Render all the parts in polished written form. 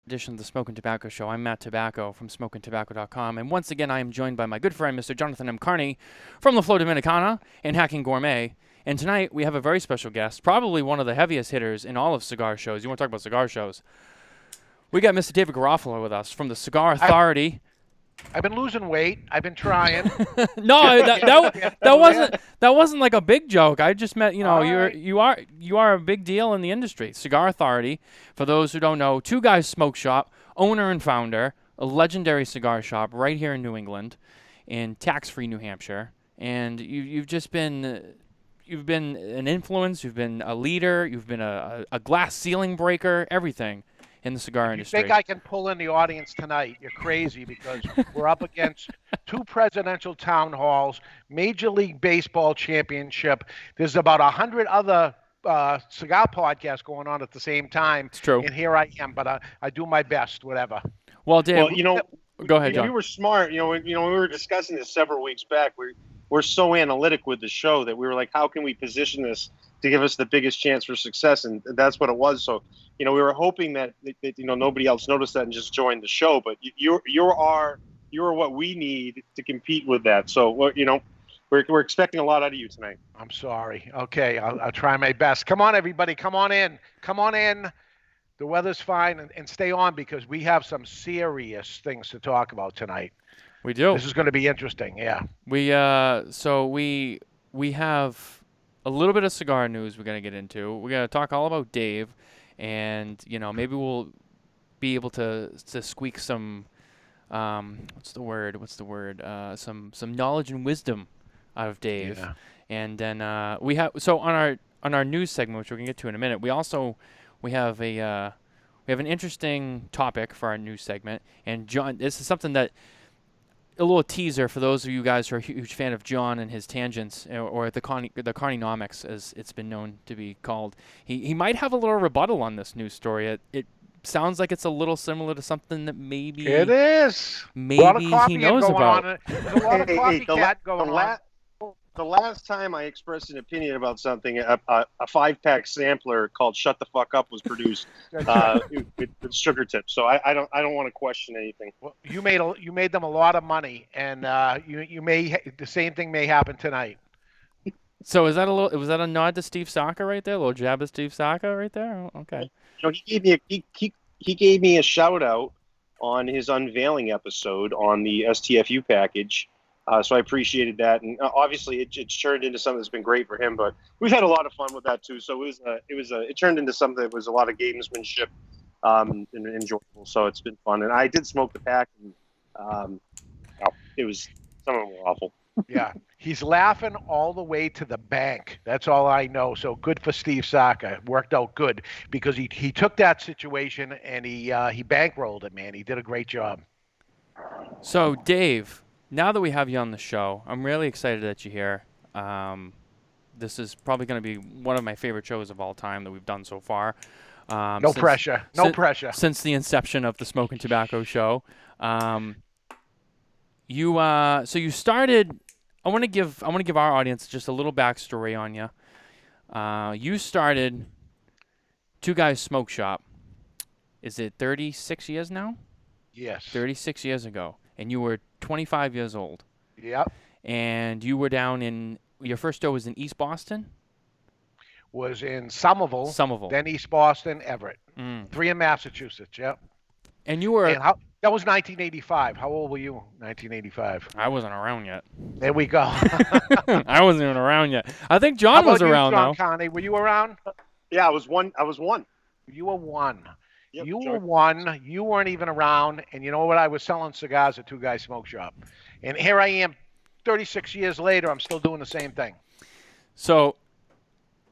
Edition of the Smokin Tobacco Show. I'm Matt Tobacco from SmokinTabacco.com, and once again I am joined by my good friend Mr. Jonathan M. Carney from La Flor Dominicana and Hacking Gourmet. And tonight we have a very special guest, probably one of the heaviest hitters in all of cigar shows. You want to talk about cigar shows? We got Mr. David Garofalo with us from the Cigar I've Authority. I've been losing weight. I've been trying. No, that Yeah. wasn't like a big joke. I just meant, All you're right. you are a big deal in the industry. Cigar Authority, for those who don't know, two guys smoke shop, owner and founder, a legendary cigar shop right here in New England, in tax-free New Hampshire, and you've been an influence, you've been a leader, you've been a glass ceiling breaker, everything in the cigar If you think industry. I can pull in the audience tonight, you're crazy because we're up against two presidential town halls, Major League Baseball championship. There's about 100 other cigar podcasts going on at the same time, It's true. and here I am. But I do my best, whatever. Well, Dave, Well, go ahead, we John. were smart. We were discussing this several weeks back. We're so analytic with the show that we were like, how can we position this to give us the biggest chance for success? And that's what it was. So, we were hoping that nobody else noticed that and just joined the show. But you're what we need to compete with that. So, we're expecting a lot out of you tonight. I'm sorry. Okay, I'll try my best. Come on, everybody. Come on in. Come on in. The weather's fine, and stay on because we have some serious things to talk about tonight. We do. This is going to be interesting. Yeah. We have a little bit of cigar news we're gonna get into. We're gonna talk all about Dave, and maybe we'll be able to squeak some some knowledge and wisdom out of Dave. Yeah. And then we have on our news segment, which we're gonna get to in a minute. We have we have an interesting topic for our news segment, and John, this is something that a little teaser for those of you guys who are a huge fan of John and his tangents, or the Carneynomics, as it's been known to be called. He might have a little rebuttal on this news story. It sounds like it's a little similar to something that It is. A lot of maybe he copying knows going about. on. There's a lot of copycat going on. The last time I expressed an opinion about something, a 5-pack sampler called "Shut the Fuck Up" was produced That's right. with sugar tips. So I don't want to question anything. Well, you made them a lot of money, and the same thing may happen tonight. So was that a nod to Steve Saka right there? A little jab at Steve Saka right there? Oh, okay. He gave me a shout out on his unveiling episode on the STFU package. So I appreciated that, and obviously it's turned into something that's been great for him. But we've had a lot of fun with that too. So it turned into something that was a lot of gamesmanship, and enjoyable. So it's been fun, and I did smoke the pack, and it was some of them were awful. Yeah, he's laughing all the way to the bank. That's all I know. So good for Steve Saka. It worked out good because he took that situation and he bankrolled it. Man, he did a great job. So Dave, now that we have you on the show, I'm really excited that you're here. This is probably going to be one of my favorite shows of all time that we've done so far. No pressure. No pressure. Since the inception of the Smokin Tobacco Show. So you started. I want to give our audience just a little backstory on you. You started Two Guys Smoke Shop. Is it 36 years now? Yes. 36 years ago, and you were 25 years old. Yep. And you were down in your first show was in East Boston. Was in Somerville, Somerville. then East Boston, Everett. Mm. 3 in Massachusetts. Yep. And you were. And that was 1985. How old were you? 1985. I wasn't around yet. There we go. I wasn't even around yet. I think How John about was you, around John though. Carney? Were you around? Yeah, I was one. You were one. Yep, You sure. were one. You weren't even around. And you know what? I was selling cigars at Two Guys Smoke Shop. And here I am, 36 years later. I'm still doing the same thing. So,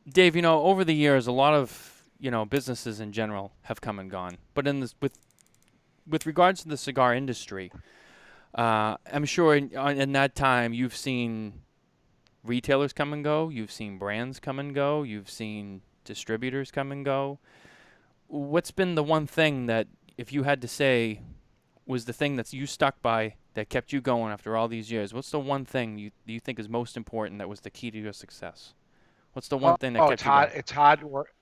Dave, over the years, a lot of businesses in general have come and gone. But in this, with regards to the cigar industry, I'm sure in that time you've seen retailers come and go, you've seen brands come and go, you've seen distributors come and go. What's been the one thing that, if you had to say, was the thing that you stuck by that kept you going after all these years? What's the one thing you think is most important that was the key to your success? What's the one thing that kept it's you hard. going? It's hard work.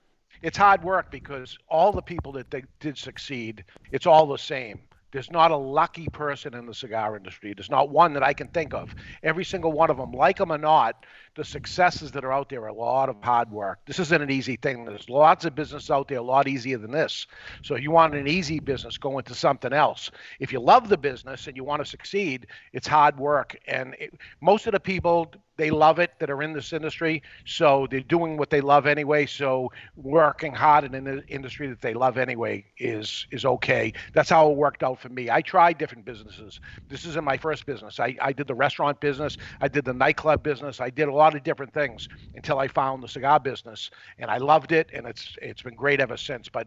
it's hard work because all the people that they did succeed, it's all the same. There's not a lucky person in the cigar industry. There's not one that I can think of. Every single one of them, like them or not, the successes that are out there are a lot of hard work. This isn't an easy thing. There's lots of business out there a lot easier than this. So if you want an easy business, go into something else. If you love the business and you want to succeed, it's hard work. And most of the people, they love it that are in this industry, so they're doing what they love anyway. So working hard in an industry that they love anyway is okay. That's how it worked out for me. I tried different businesses. This isn't my first business. I did the restaurant business. I did the nightclub business. I did a lot of different things until I found the cigar business, and I loved it, and it's been great ever since. But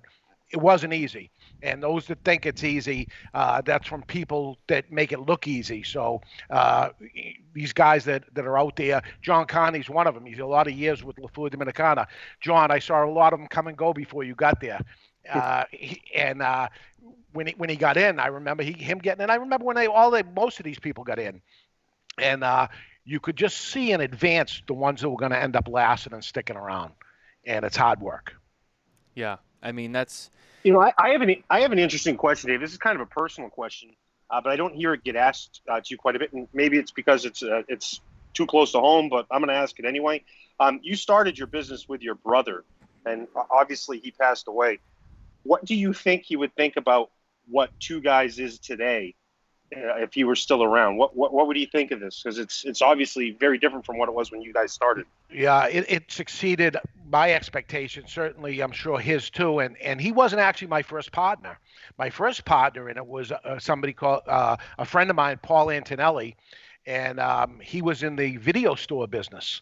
it wasn't easy. And those that think it's easy, that's from people that make it look easy. So these guys that are out there, John Carney's one of them. He's a lot of years with La Flor Dominicana. John, I saw a lot of them come and go before you got there. When he got in, I remember him getting in. I remember when most of these people got in. And you could just see in advance the ones that were going to end up lasting and sticking around. And it's hard work. Yeah. I mean, that's... I have an interesting question, Dave. This is kind of a personal question, but I don't hear it get asked to you quite a bit, and maybe it's because it's too close to home. But I'm going to ask it anyway. You started your business with your brother, and obviously he passed away. What do you think he would think about what Two Guys is today if he were still around? What would he think of this? Because it's obviously very different from what it was when you guys started. Yeah, it succeeded my expectations. Certainly, I'm sure his too. And he wasn't actually my first partner. My first partner in it was somebody called a friend of mine, Paul Antonelli, and he was in the video store business.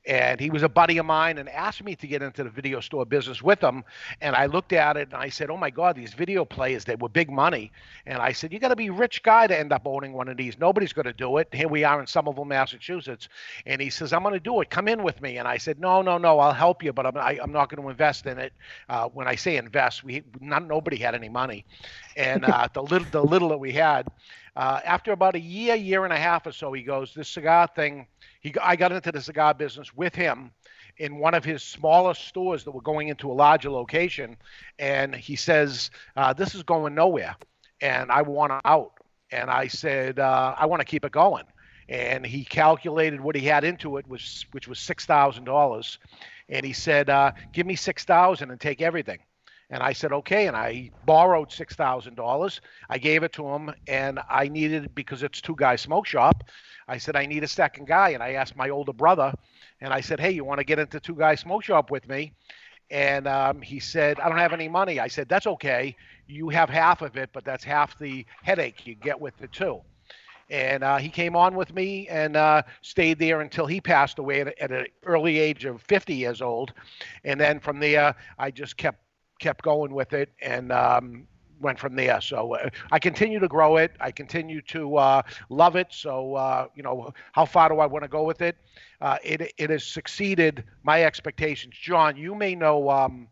And he was a buddy of mine and asked me to get into the video store business with him. And I looked at it and I said, oh my God, these video players, they were big money. And I said, you got to be a rich guy to end up owning one of these. Nobody's going to do it. Here we are in Somerville, Massachusetts. And he says, I'm going to do it. Come in with me. And I said, no, I'll help you, but I'm not going to invest in it. When I say invest, nobody had any money. And the little that we had, after about a year and a half or so, he goes, this cigar thing, I got into the cigar business with him in one of his smaller stores that were going into a larger location. And he says, this is going nowhere and I want out. And I said, I want to keep it going. And he calculated what he had into it, which was $6,000. And he said, give me $6,000 and take everything. And I said, okay. And I borrowed $6,000. I gave it to him, and I needed, because it's Two Guys Smoke Shop, I said, I need a second guy. And I asked my older brother, and I said, hey, you want to get into Two Guys Smoke Shop with me? And he said, I don't have any money. I said, that's okay. You have half of it, but that's half the headache you get with it too. And he came on with me and stayed there until he passed away at an early age of 50 years old. And then from there, I just kept going with it and went from there. So I continue to grow it. I continue to love it. So, how far do I want to go with it? It has succeeded my expectations. John, you may know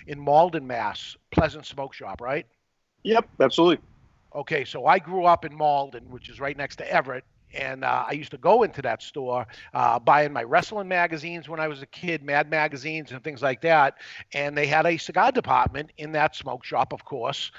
in Malden, Mass, Pleasant Smoke Shop, right? Yep, absolutely. Okay, so I grew up in Malden, which is right next to Everett. And I used to go into that store, buying my wrestling magazines when I was a kid, Mad magazines and things like that. And they had a cigar department in that smoke shop, of course.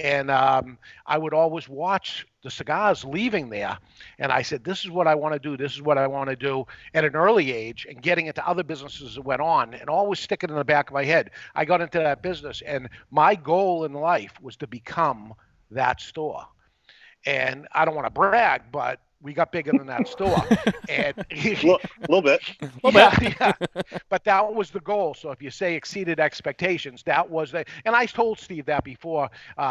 And I would always watch the cigars leaving there. And I said, this is what I want to do. This is what I want to do at an early age, and getting into other businesses that went on, and always sticking in the back of my head. I got into that business, and my goal in life was to become that store. And I don't want to brag, but we got bigger than that store. And a little bit. Yeah. But that was the goal. So if you say exceeded expectations, that was the, and I told Steve that before,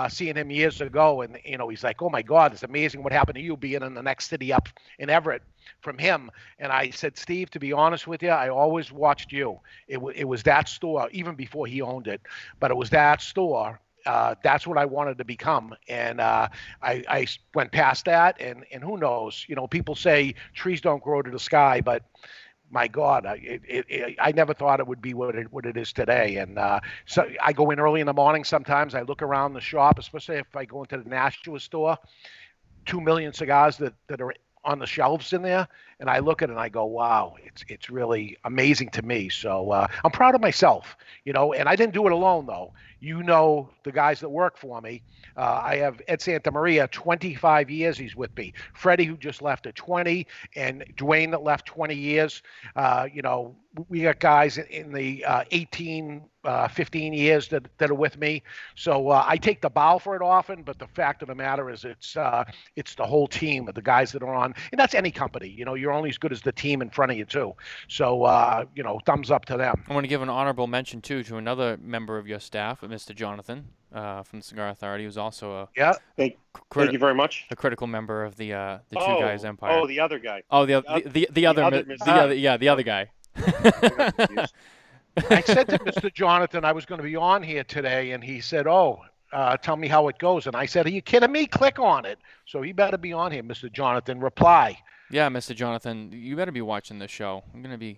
seeing him years ago. And, he's like, oh my God, it's amazing what happened to you being in the next city up in Everett from him. And I said, Steve, to be honest with you, I always watched you. It was that store, even before he owned it, but it was that store. That's what I wanted to become. And I went past that, and who knows, people say trees don't grow to the sky, but my God, I never thought it would be what it is today. And so I go in early in the morning. Sometimes I look around the shop, especially if I go into the Nashua store, 2 million cigars that are on the shelves in there, and I look at it and I go, wow, it's really amazing to me. So I'm proud of myself, and I didn't do it alone though. The guys that work for me. I have Ed Santa Maria, 25 years he's with me. Freddie, who just left at 20, and Dwayne that left 20 years. We got guys in the 18, 15 years that are with me. So I take the bow for it often, but the fact of the matter is it's the whole team of the guys that are on, and that's any company. You're only as good as the team in front of you too. So thumbs up to them. I want to give an honorable mention too to another member of your staff, Mr. Jonathan from the Cigar Authority, who's also Thank you very much. A critical member of the Two Guys Empire. Oh, the other guy. Oh, the other guy. I said to Mr. Jonathan I was going to be on here today, and he said, tell me how it goes. And I said, are you kidding me? Click on it. So he better be on here, Mr. Jonathan. Reply. Yeah, Mr. Jonathan, you better be watching this show. I'm gonna be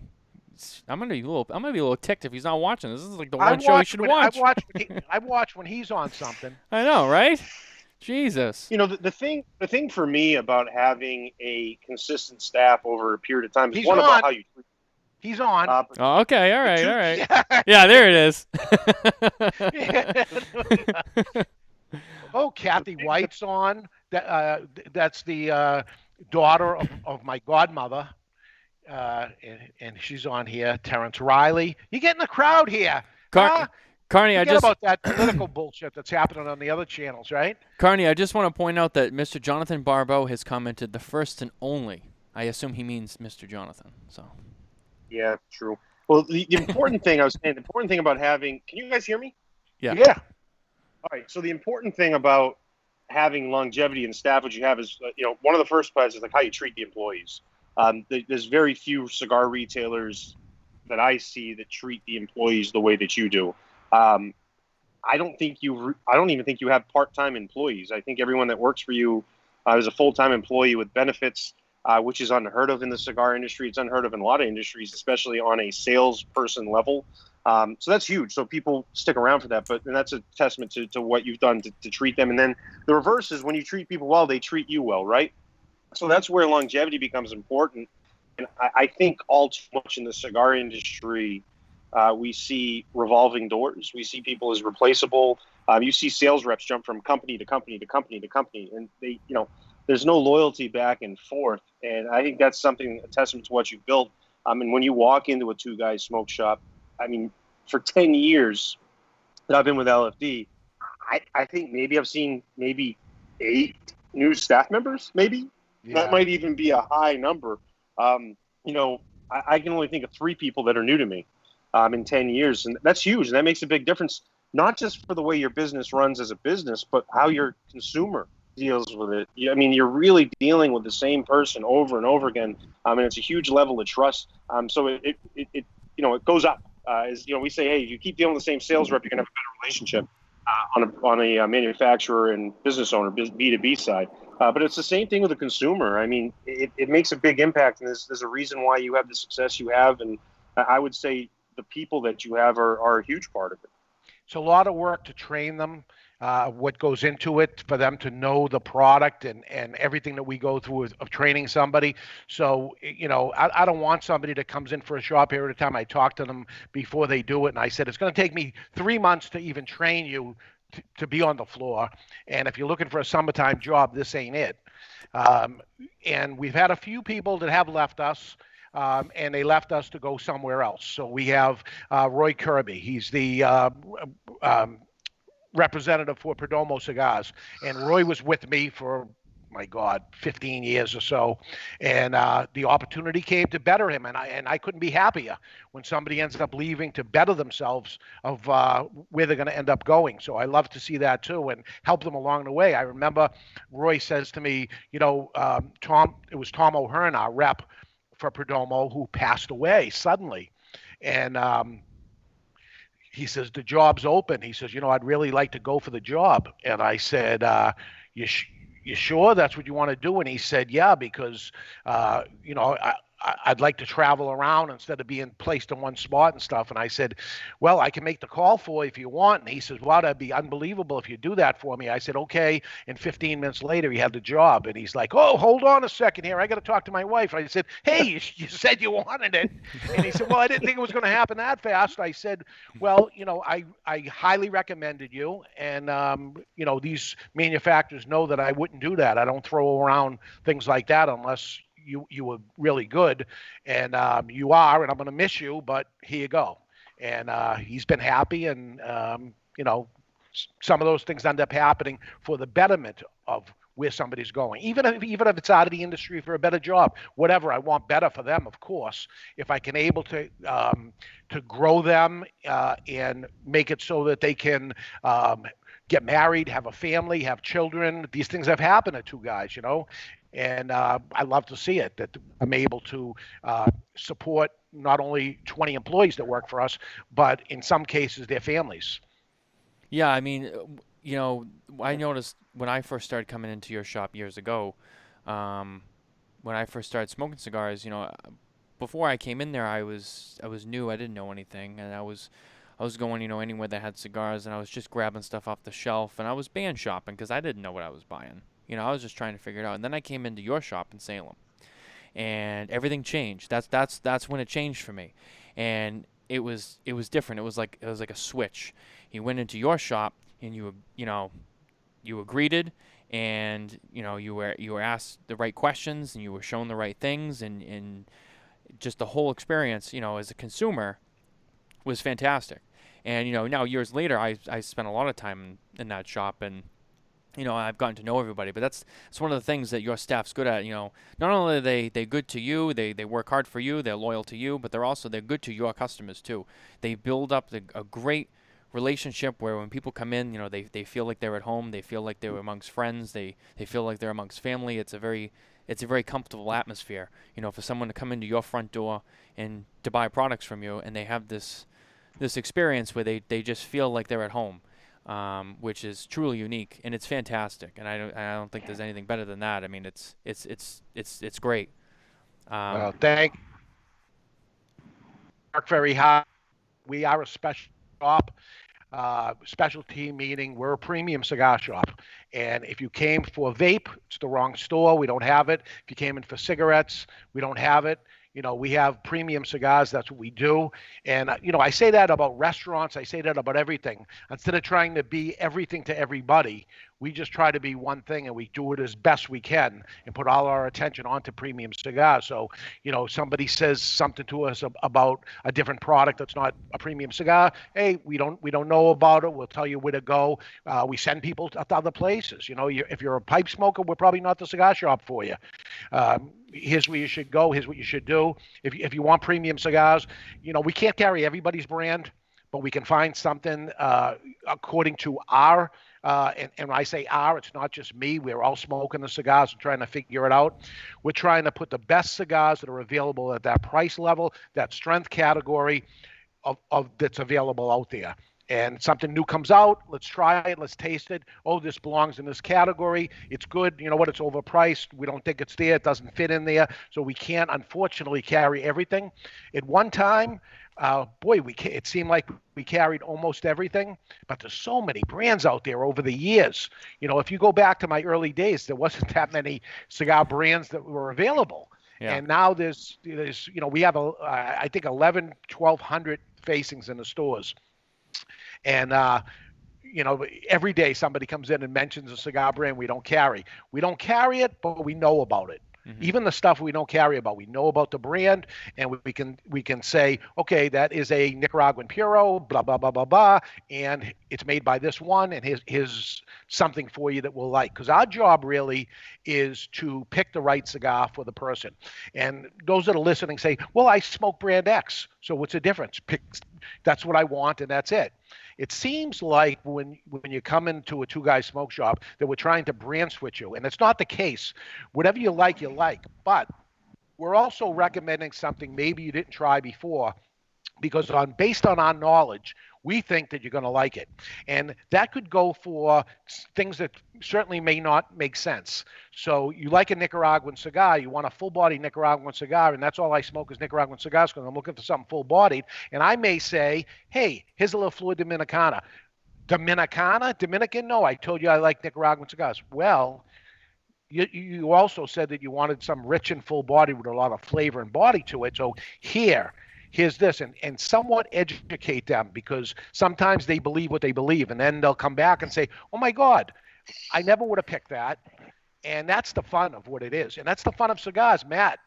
a little ticked if he's not watching. This is like the one show he should watch. I watch when he's on something. I know, right? Jesus. The thing for me about having a consistent staff over a period of time is about how you treat. He's on. Okay, all right. Yeah, there it is. Oh, Kathy White's on. That's the daughter of my godmother, and she's on here. Terrence Riley. You get in the crowd here. Carney, Forget about that political bullshit that's happening on the other channels, right? Carney, I just want to point out that Mr. Jonathan Barbeau has commented the first and only. I assume he means Mr. Jonathan. So. Yeah, true. Well, the important thing about having, can you guys hear me? Yeah. All right. So the important thing about having longevity in staff, what you have is, one of the first parts is like how you treat the employees. There's very few cigar retailers that I see that treat the employees the way that you do. I don't even think you have part-time employees. I think everyone that works for you is a full-time employee with benefits. Which is unheard of in the cigar industry. It's unheard of in a lot of industries, especially on a salesperson level. So that's huge. So people stick around for that. And that's a testament to what you've done to treat them. And then the reverse is when you treat people well, they treat you well, right? So that's where longevity becomes important. And I think all too much in the cigar industry, we see revolving doors. We see people as replaceable. You see sales reps jump from company to company to company to company. And they, there's no loyalty back and forth. And I think that's something, a testament to what you've built. And when you walk into a Two Guys smoke shop, for 10 years that I've been with LFD, I think maybe I've seen 8 new staff members, maybe. Yeah. That might even be a high number. I can only think of 3 people that are new to me in 10 years. And that's huge. And that makes a big difference, not just for the way your business runs as a business, but how your consumer deals with it. You're really dealing with the same person over and over again. And it's a huge level of trust. So it goes up. We say, hey, you keep dealing with the same sales rep, you're gonna have a better relationship on a manufacturer and business owner, B2B side. But it's the same thing with the consumer. It makes a big impact, and there's a reason why you have the success you have. And I would say the people that you have are a huge part of it. It's a lot of work to train them. What goes into it for them to know the product and everything that we go through of training somebody. So, I don't want somebody that comes in for a short period of time. I talk to them before they do it, and I said, it's going to take me 3 months to even train you to be on the floor. And if you're looking for a summertime job, this ain't it. And we've had a few people that have left us. And they left us to go somewhere else. So we have Roy Kirby. He's the representative for Perdomo Cigars, and Roy was with me for 15 years or so, and the opportunity came to better him, and I couldn't be happier when somebody ends up leaving to better themselves of where they're going to end up going. So I love to see that too and help them along the way. I remember Roy says to me, it was Tom O'Hearn, our rep for Perdomo, who passed away suddenly, and he says, the job's open. He says, I'd really like to go for the job. And I said, you sure that's what you want to do? And he said, yeah, because, I'd like to travel around instead of being placed in one spot and stuff. And I said, well, I can make the call for you if you want. And he says, wow, that'd be unbelievable if you do that for me. I said, okay. And 15 minutes later, he had the job. And he's like, oh, hold on a second here. I got to talk to my wife. I said, hey, you said you wanted it. And he said, well, I didn't think it was going to happen that fast. I said, well, I highly recommended you. And, these manufacturers know that I wouldn't do that. I don't throw around things like that unless you were really good, and you are, and I'm going to miss you, but here you go. And he's been happy, and some of those things end up happening for the betterment of where somebody's going. Even if it's out of the industry for a better job, whatever, I want better for them, of course. If I can able to grow them and make it so that they can get married, have a family, have children. These things have happened to two guys, and I love to see it, that I'm able to support not only 20 employees that work for us, but in some cases, their families. Yeah, I mean, I noticed when I first started coming into your shop years ago, when I first started smoking cigars, before I came in there, I was new. I didn't know anything, and I was going, anywhere that had cigars, and I was just grabbing stuff off the shelf, and I was band shopping because I didn't know what I was buying. I was just trying to figure it out. And then I came into your shop in Salem, and everything changed. That's when it changed for me, and it was different. It was like a switch. You went into your shop, and you were greeted, and you were asked the right questions, and you were shown the right things, and just the whole experience, as a consumer, was fantastic. And now years later, I spent a lot of time in that shop, and I've gotten to know everybody. But that's one of the things that your staff's good at. Not only are they good to you, they work hard for you, they're loyal to you, but they're good to your customers too. They build up a great relationship where when people come in, they feel like they're at home, they feel like they're amongst friends, they feel like they're amongst family. It's a very comfortable atmosphere, for someone to come into your front door and to buy products from you, and they have this experience where they just feel like they're at home, which is truly unique, and it's fantastic. And I don't think there's anything better than that. I mean, it's great. Well, thank you. Work very hard. We are a special shop, specialty meaning we're a premium cigar shop. And if you came for vape, it's the wrong store. We don't have it. If you came in for cigarettes, we don't have it. We have premium cigars. That's what we do. And, I say that about restaurants. I say that about everything. Instead of trying to be everything to everybody, we just try to be one thing, and we do it as best we can and put all our attention onto premium cigars. So, somebody says something to us about a different product that's not a premium cigar. Hey, we don't know about it. We'll tell you where to go. We send people to other places. If you're a pipe smoker, we're probably not the cigar shop for you. Here's where you should go. Here's what you should do. If you want premium cigars, we can't carry everybody's brand, but we can find something according to our, and when I say our, it's not just me. We're all smoking the cigars and trying to figure it out. We're trying to put the best cigars that are available at that price level, that strength category of that's available out there. And something new comes out, let's try it, let's taste it. Oh, this belongs in this category. It's good. You know what? It's overpriced. We don't think it's there. It doesn't fit in there. So we can't, unfortunately, carry everything. At one time, it seemed like we carried almost everything, but there's so many brands out there over the years. If you go back to my early days, there wasn't that many cigar brands that were available. Yeah. And now there's we have, I think, 1,200 facings in the stores. And, every day somebody comes in and mentions a cigar brand we don't carry. We don't carry it, but we know about it. Mm-hmm. Even the stuff we don't carry about, we know about the brand, and we can say, okay, that is a Nicaraguan Puro, blah, blah, blah, blah, blah, and it's made by this one, and here's something for you that we'll like. Because our job really is to pick the right cigar for the person. And those that are listening say, well, I smoke brand X, so what's the difference? That's what I want, and that's it. It seems like when you come into a two-guy smoke shop that we're trying to brand switch you, and it's not the case. Whatever you like, but we're also recommending something maybe you didn't try before, because based on our knowledge, we think that you're going to like it. And that could go for things that certainly may not make sense. So you like a Nicaraguan cigar, you want a full-bodied Nicaraguan cigar, and that's all I smoke is Nicaraguan cigars because I'm looking for something full-bodied. And I may say, hey, here's a little Flor Dominicana. Dominican? No, I told you I like Nicaraguan cigars. Well, you also said that you wanted some rich and full body with a lot of flavor and body to it. So here's this, and somewhat educate them, because sometimes they believe what they believe, and then they'll come back and say, oh my God, I never would have picked that. And that's the fun of what it is. And that's the fun of cigars, Matt.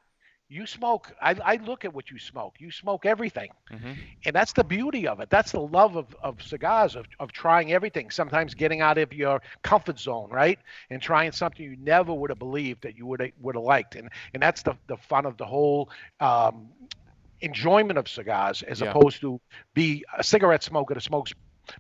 You smoke. I look at what you smoke. You smoke everything. Mm-hmm. And that's the beauty of it. That's the love of cigars, of trying everything, sometimes getting out of your comfort zone, right? And trying something you never would have believed that you would have liked. And that's the fun of the whole enjoyment of cigars, as opposed to be a cigarette smoker that smokes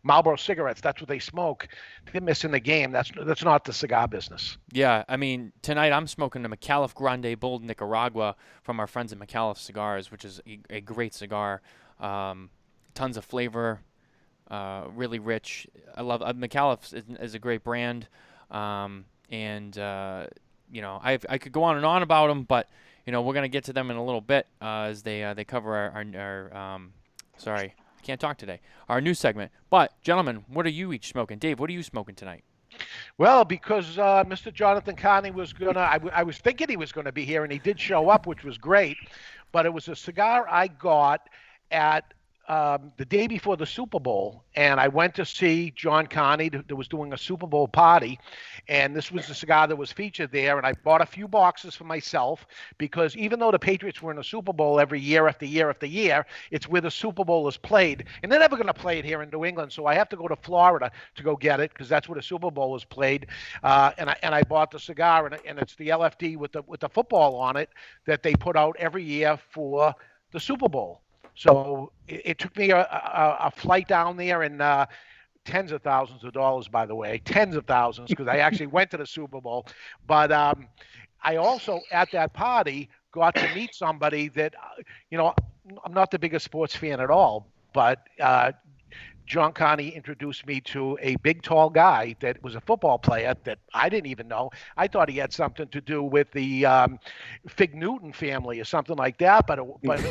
Marlboro cigarettes. That's what they smoke. They're missing the game. That's not the cigar business. Yeah, I mean, tonight I'm smoking the McAuliffe Grande Bold Nicaragua from our friends at McAuliffe Cigars, which is a great cigar. Tons of flavor, really rich. I love McAuliffe's is a great brand, and you know, I could go on and on about them, but you know, we're gonna get to them in a little bit as they cover our sorry, I can't talk today. Our new segment. But gentlemen, what are you each smoking? Dave, what are you smoking tonight? Well, because Mr. Jonathan Carney was gonna, I was thinking he was gonna be here, and he did show up, which was great. But it was a cigar I got at the day before the Super Bowl, and I went to see John Carney that was doing a Super Bowl party, and this was the cigar that was featured there. And I bought a few boxes for myself, because even though the Patriots were in the Super Bowl every year after year after year, it's where the Super Bowl is played, and they're never going to play it here in New England. So I have to go to Florida to go get it, because that's where the Super Bowl is played. And I bought the cigar, and it's the LFD with the football on it that they put out every year for the Super Bowl. So it took me a flight down there, and tens of thousands of dollars, by the way, tens of thousands, because I actually went to the Super Bowl. But I also, at that party, got to meet somebody that, you know, I'm not the biggest sports fan at all, but John Carney introduced me to a big, tall guy that was a football player that I didn't even know. I thought he had something to do with the Fig Newton family or something like that, but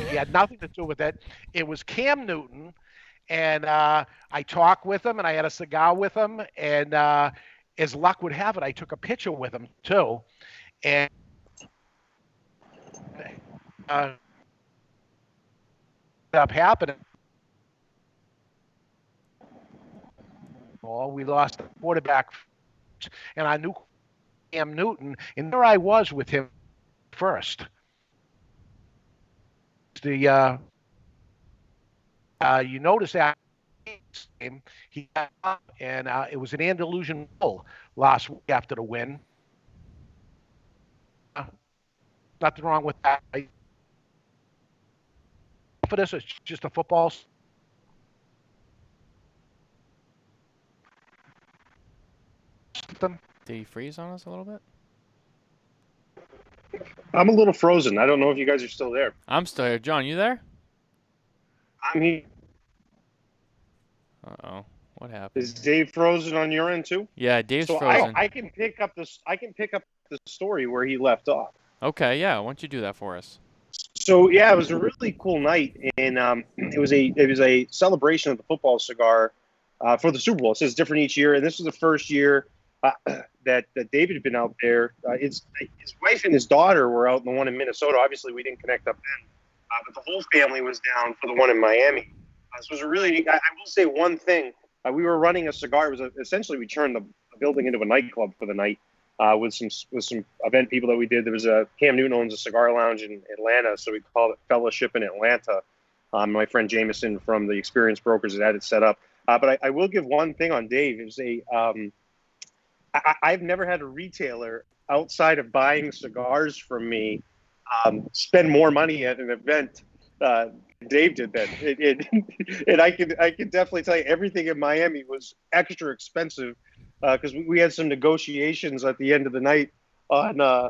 he had nothing to do with it. It was Cam Newton, and I talked with him, and I had a cigar with him, and as luck would have it, I took a picture with him too, and up happening. We lost the quarterback, and I knew Cam Newton, and there I was with him first. You notice that he got up, and it was an Andalusian Bull last week after the win. Nothing wrong with that. For this, it's just a football. Did he freeze on us a little bit? I'm a little frozen. I don't know if you guys are still there. I'm still here. John, you there? I'm here. Uh-oh. What happened? Is Dave frozen on your end too? Yeah, Dave's so frozen. I can pick up this. I can pick up the story where he left off. Okay, yeah. Why don't you do that for us? So yeah, it was a really cool night, and it was a celebration of the football cigar for the Super Bowl. It says different each year, and this was the first year that David had been out there. His wife and his daughter were out in the one in Minnesota. Obviously, we didn't connect up then, but the whole family was down for the one in Miami. This was a really. I will say one thing. We were running a cigar. It was essentially we turned the building into a nightclub for the night. With some event people that we did. There was Cam Newton owns a cigar lounge in Atlanta, so we called it Fellowship in Atlanta. My friend Jameson from the Experienced Brokers had it set up. But I will give one thing on Dave. It was I've never had a retailer outside of buying cigars from me spend more money at an event. Dave did that, and I can definitely tell you everything in Miami was extra expensive. Because we had some negotiations at the end of the night on how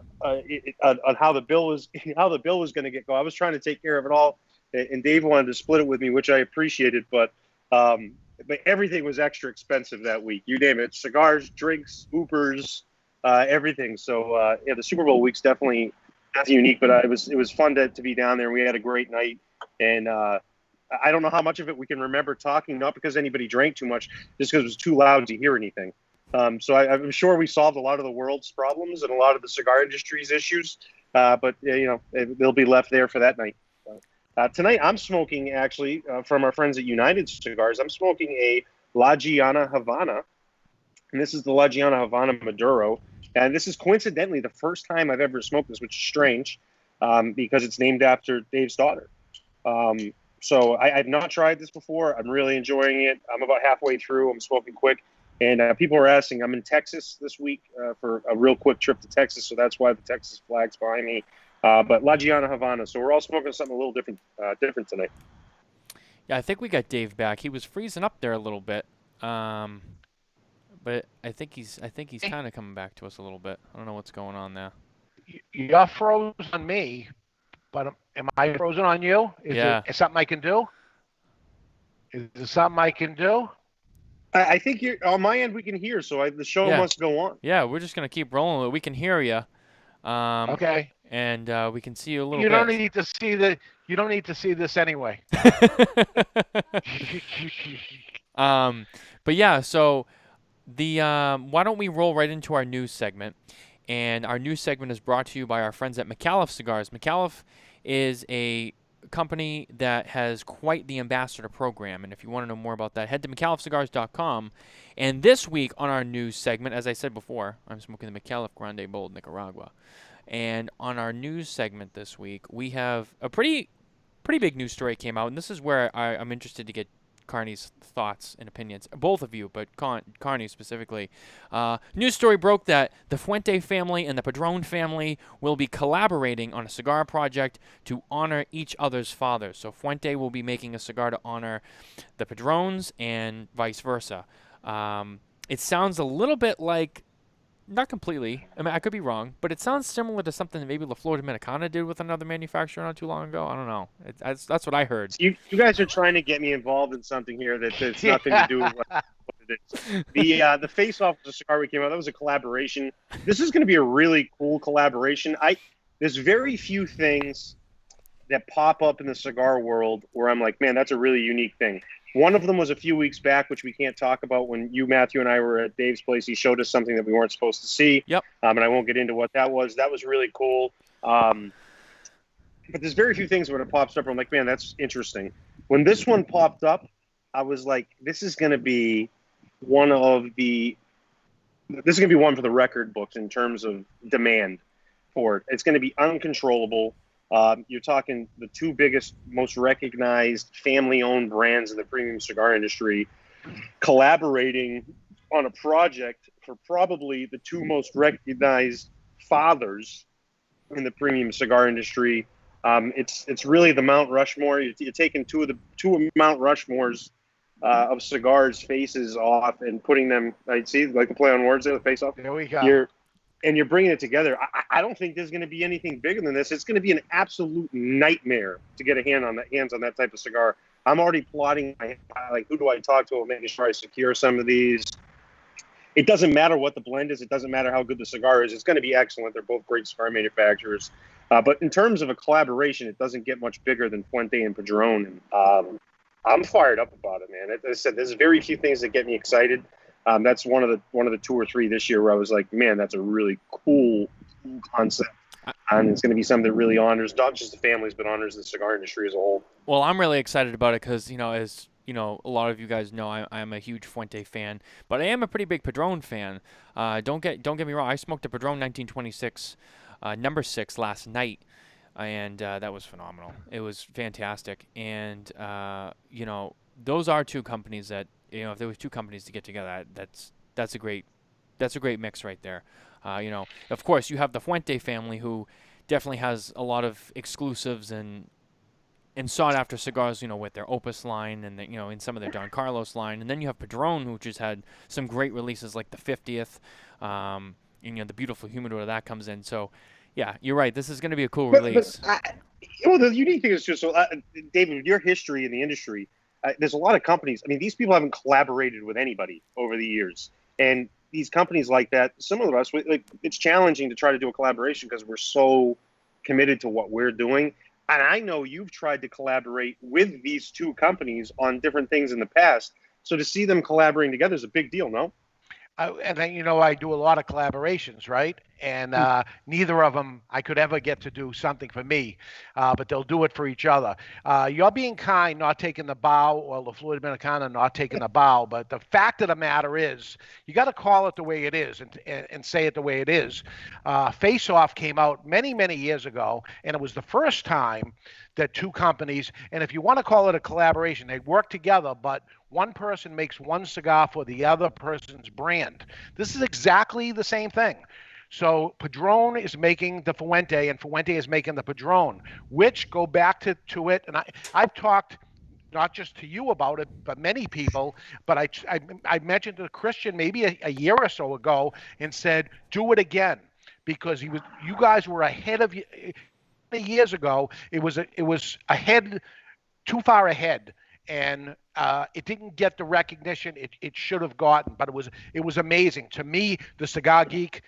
the bill was going to get go. I was trying to take care of it all and Dave wanted to split it with me, which I appreciated, but everything was extra expensive that week. You name it, cigars, drinks, Ubers, everything. So yeah, the Super Bowl week's definitely unique, but it was fun to be down there. We had a great night, and I don't know how much of it we can remember talking, not because anybody drank too much, just because it was too loud to hear anything. So I'm sure we solved a lot of the world's problems and a lot of the cigar industry's issues, but they'll be left there for that night. Tonight, I'm smoking, actually, from our friends at United Cigars. I'm smoking a La Giana Havana, and this is the La Giana Havana Maduro. And this is coincidentally the first time I've ever smoked this, which is strange because it's named after Dave's daughter. So I've not tried this before. I'm really enjoying it. I'm about halfway through. I'm smoking quick. And people are asking, I'm in Texas this week for a real quick trip to Texas, so that's why the Texas flag's behind me. But La Giana Havana, so we're all smoking something a little different tonight. Yeah, I think we got Dave back. He was freezing up there a little bit, but I think he's kind of coming back to us a little bit. I don't know what's going on there. You're frozen on me, but am I frozen on you? Is it something I can do? Is it something I can do? I think you're on my end. We can hear, so the show must go on. Yeah, we're just gonna keep rolling. We can hear you. Okay. And we can see you a little bit. You don't need to see You don't need to see this anyway. But yeah, so why don't we roll right into our news segment? And our news segment is brought to you by our friends at McAuliffe Cigars. McAuliffe is a company that has quite the ambassador program, and if you want to know more about that, head to McAuliffeCigars.com. And this week on our news segment, as I said before, I'm smoking the McAuliffe Grande Bold Nicaragua. And on our news segment this week, we have a pretty big news story came out, and this is where I'm interested to get Carney's thoughts and opinions. Both of you, but Carney specifically. News story broke that the Fuente family and the Padron family will be collaborating on a cigar project to honor each other's fathers. So Fuente will be making a cigar to honor the Padrons and vice versa. It sounds a little bit like, not completely, I mean, I could be wrong, but it sounds similar to something that maybe La Flor Dominicana did with another manufacturer not too long ago. I don't know. That's what I heard. You guys are trying to get me involved in something here that's nothing to do with what it is. The face-off of the cigar we came out, that was a collaboration. This is going to be a really cool collaboration. There's very few things that pop up in the cigar world where I'm like, man, that's a really unique thing. One of them was a few weeks back, which we can't talk about. When you, Matthew, and I were at Dave's place, he showed us something that we weren't supposed to see. Yep. And I won't get into what that was. That was really cool. But there's very few things when it pops up where I'm like, man, that's interesting. When this one popped up, I was like, this is going to be one for the record books in terms of demand for it. It's going to be uncontrollable. You're talking the two biggest, most recognized family-owned brands in the premium cigar industry collaborating on a project for probably the two most recognized fathers in the premium cigar industry. It's really the Mount Rushmore. You're taking two Mount Rushmores of cigars faces off and putting them. I see, like the play on words there, the face off. There we go. You're bringing it together. I don't think there's going to be anything bigger than this. It's going to be an absolute nightmare to get hands on that type of cigar. I'm already plotting, like, who do I talk to? Making sure I secure some of these. It doesn't matter what the blend is. It doesn't matter how good the cigar is. It's going to be excellent. They're both great cigar manufacturers. But in terms of a collaboration, it doesn't get much bigger than Fuente and Padron. And I'm fired up about it, man. As I said, there's very few things that get me excited. That's one of the two or three this year where I was like, man, that's a really cool concept. And it's going to be something that really honors not just the families, but honors the cigar industry as a whole. Well, I'm really excited about it because, as a lot of you guys know, I'm a huge Fuente fan, but I am a pretty big Padron fan. Don't get me wrong. I smoked a Padron 1926 number 6 last night, and that was phenomenal. It was fantastic. And, those are two companies that, if there was two companies to get together, that's a great mix right there. Of course, you have the Fuente family, who definitely has a lot of exclusives and sought after cigars, with their Opus line and in some of their Don Carlos line. And then you have Padron, which has had some great releases like the 50th, the beautiful humidor that comes in. So, yeah, you're right. This is going to be a cool release. Well, the unique thing is just, so, David, your history in the industry, there's a lot of companies. I mean, these people haven't collaborated with anybody over the years. And these companies like that, similar to us, it's challenging to try to do a collaboration because we're so committed to what we're doing. And I know you've tried to collaborate with these two companies on different things in the past. So to see them collaborating together is a big deal, no? And then, I do a lot of collaborations, right? And neither of them I could ever get to do something for me, but they'll do it for each other. You're being kind, not taking the bow, or La Flor Dominicana not taking the bow. But the fact of the matter is, you got to call it the way it is and say it the way it is. Face Off came out many, many years ago, and it was the first time that two companies, and if you want to call it a collaboration, they work together, but one person makes one cigar for the other person's brand. This is exactly the same thing. So Padron is making the Fuente, and Fuente is making the Padron, which go back to it. And I've talked not just to you about it, but many people. But I mentioned to Christian maybe a year or so ago and said, do it again, because you guys were ahead of you. Years ago, it was ahead, too far ahead, and it didn't get the recognition it should have gotten. But it was amazing to me, the cigar geek.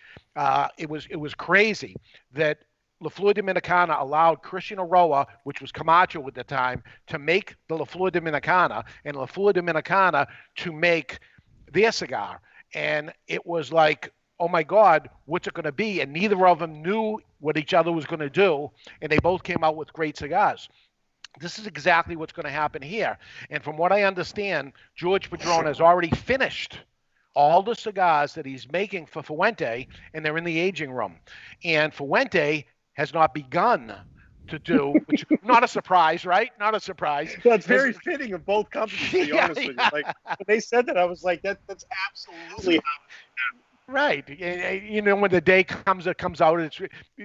It was crazy that La Flor Dominicana allowed Christian Aroa, which was Camacho at the time, to make the La Flor Dominicana, and La Flor Dominicana to make their cigar, and it was like, oh my God, what's it going to be? And neither of them knew what each other was going to do, and they both came out with great cigars. This is exactly what's going to happen here. And from what I understand, George Padron has already finished all the cigars that he's making for Fuente, and they're in the aging room. And Fuente has not begun to do, which not a surprise, right? Not a surprise. Well, it's very fitting of both companies, to be honest with you. Like, when they said that, I was like, that's absolutely how. Right. When the day comes out, it's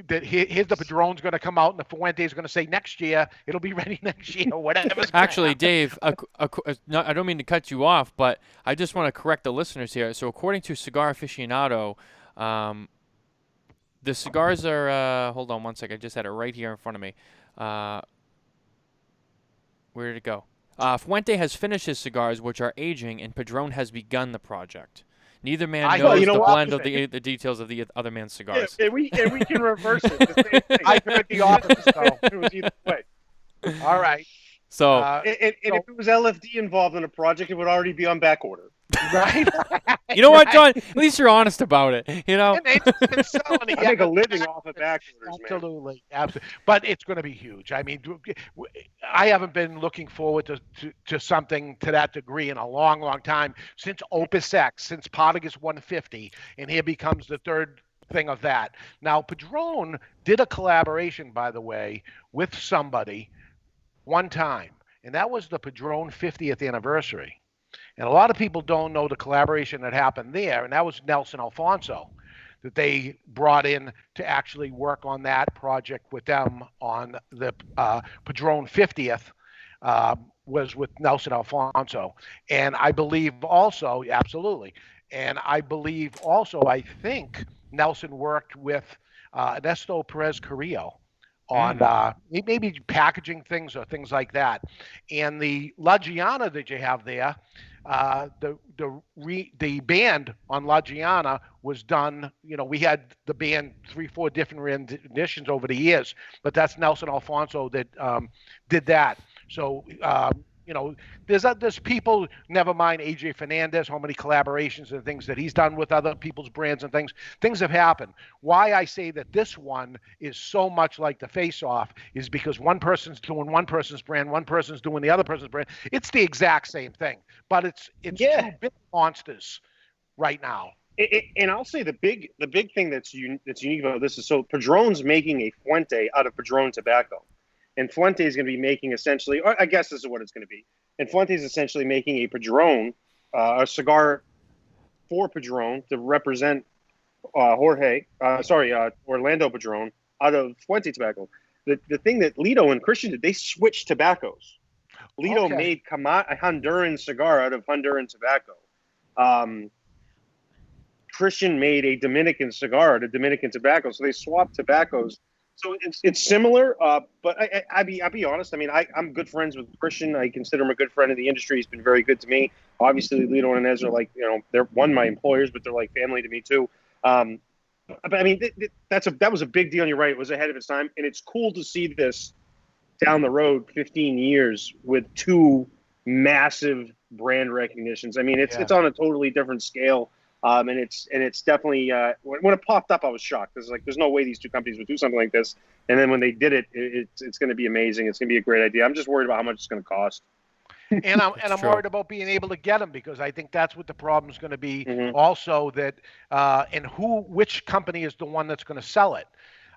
that here's the Padron's going to come out, and the Fuente is going to say next year it'll be ready next year, or whatever. Actually, Dave, I don't mean to cut you off, but I just want to correct the listeners here. So according to Cigar Aficionado, the cigars are, hold on one second, I just had it right here in front of me. Where did it go? Fuente has finished his cigars, which are aging, and Padron has begun the project. Neither man knows the blend of the details of the other man's cigars. Yeah, and we can reverse it. The same thing. I heard the office, though. It was either way. All right. So, and if it was LFD involved in a project, it would already be on back order. Right. You know what, John? At least you're honest about it. And they've been selling it. I make a living off of back orders, absolutely, man. Absolutely. But it's going to be huge. I mean, I haven't been looking forward to something to that degree in a long, long time, since Opus X, since Potagus 150, and here becomes the third thing of that. Now, Padron did a collaboration, by the way, with somebody one time, and that was the Padron 50th anniversary. And a lot of people don't know the collaboration that happened there, and that was Nelson Alfonso, that they brought in to actually work on that project with them on the Padron 50th, was with Nelson Alfonso. And I believe also, absolutely, and I believe also, I think Nelson worked with Ernesto Perez Carrillo on maybe packaging things or things like that. And the La Giana that you have there, the band on La Giana was done. We had the band 3-4 different renditions over the years, but that's Nelson Alfonso that did that. So there's people, never mind AJ Fernandez, how many collaborations and things that he's done with other people's brands and things have happened. Why I say that this one is so much like the Face Off is because one person's doing one person's brand, one person's doing the other person's brand. It's the exact same thing, but it's two big monsters right now. And I'll say the big thing that's unique about this is, so Padron's making a Fuente out of Padron tobacco. And Fuente is going to be making essentially, or I guess this is what it's going to be. And Fuente is essentially making a Padron, a cigar for Padron to represent Orlando Padron out of Fuente tobacco. The thing that Lito and Christian did, they switched tobaccos. Lito made a Honduran cigar out of Honduran tobacco. Christian made a Dominican cigar out of Dominican tobacco. So they swapped tobaccos So it's similar, but I'll be honest. I mean, I'm good friends with Christian. I consider him a good friend in the industry. He's been very good to me. Obviously, Lito and Inez are like, they're my employers, but they're like family to me too. But I mean, that was a big deal. And you're right; it was ahead of its time, and it's cool to see this down the road, 15 years with two massive brand recognitions. I mean, it's on a totally different scale. And it's definitely when it popped up, I was shocked. There's no way these two companies would do something like this. And then when they did it, it's going to be amazing. It's going to be a great idea. I'm just worried about how much it's going to cost. And I'm worried about being able to get them, because I think that's what the problem is going to be. Also, that and which company is the one that's going to sell it.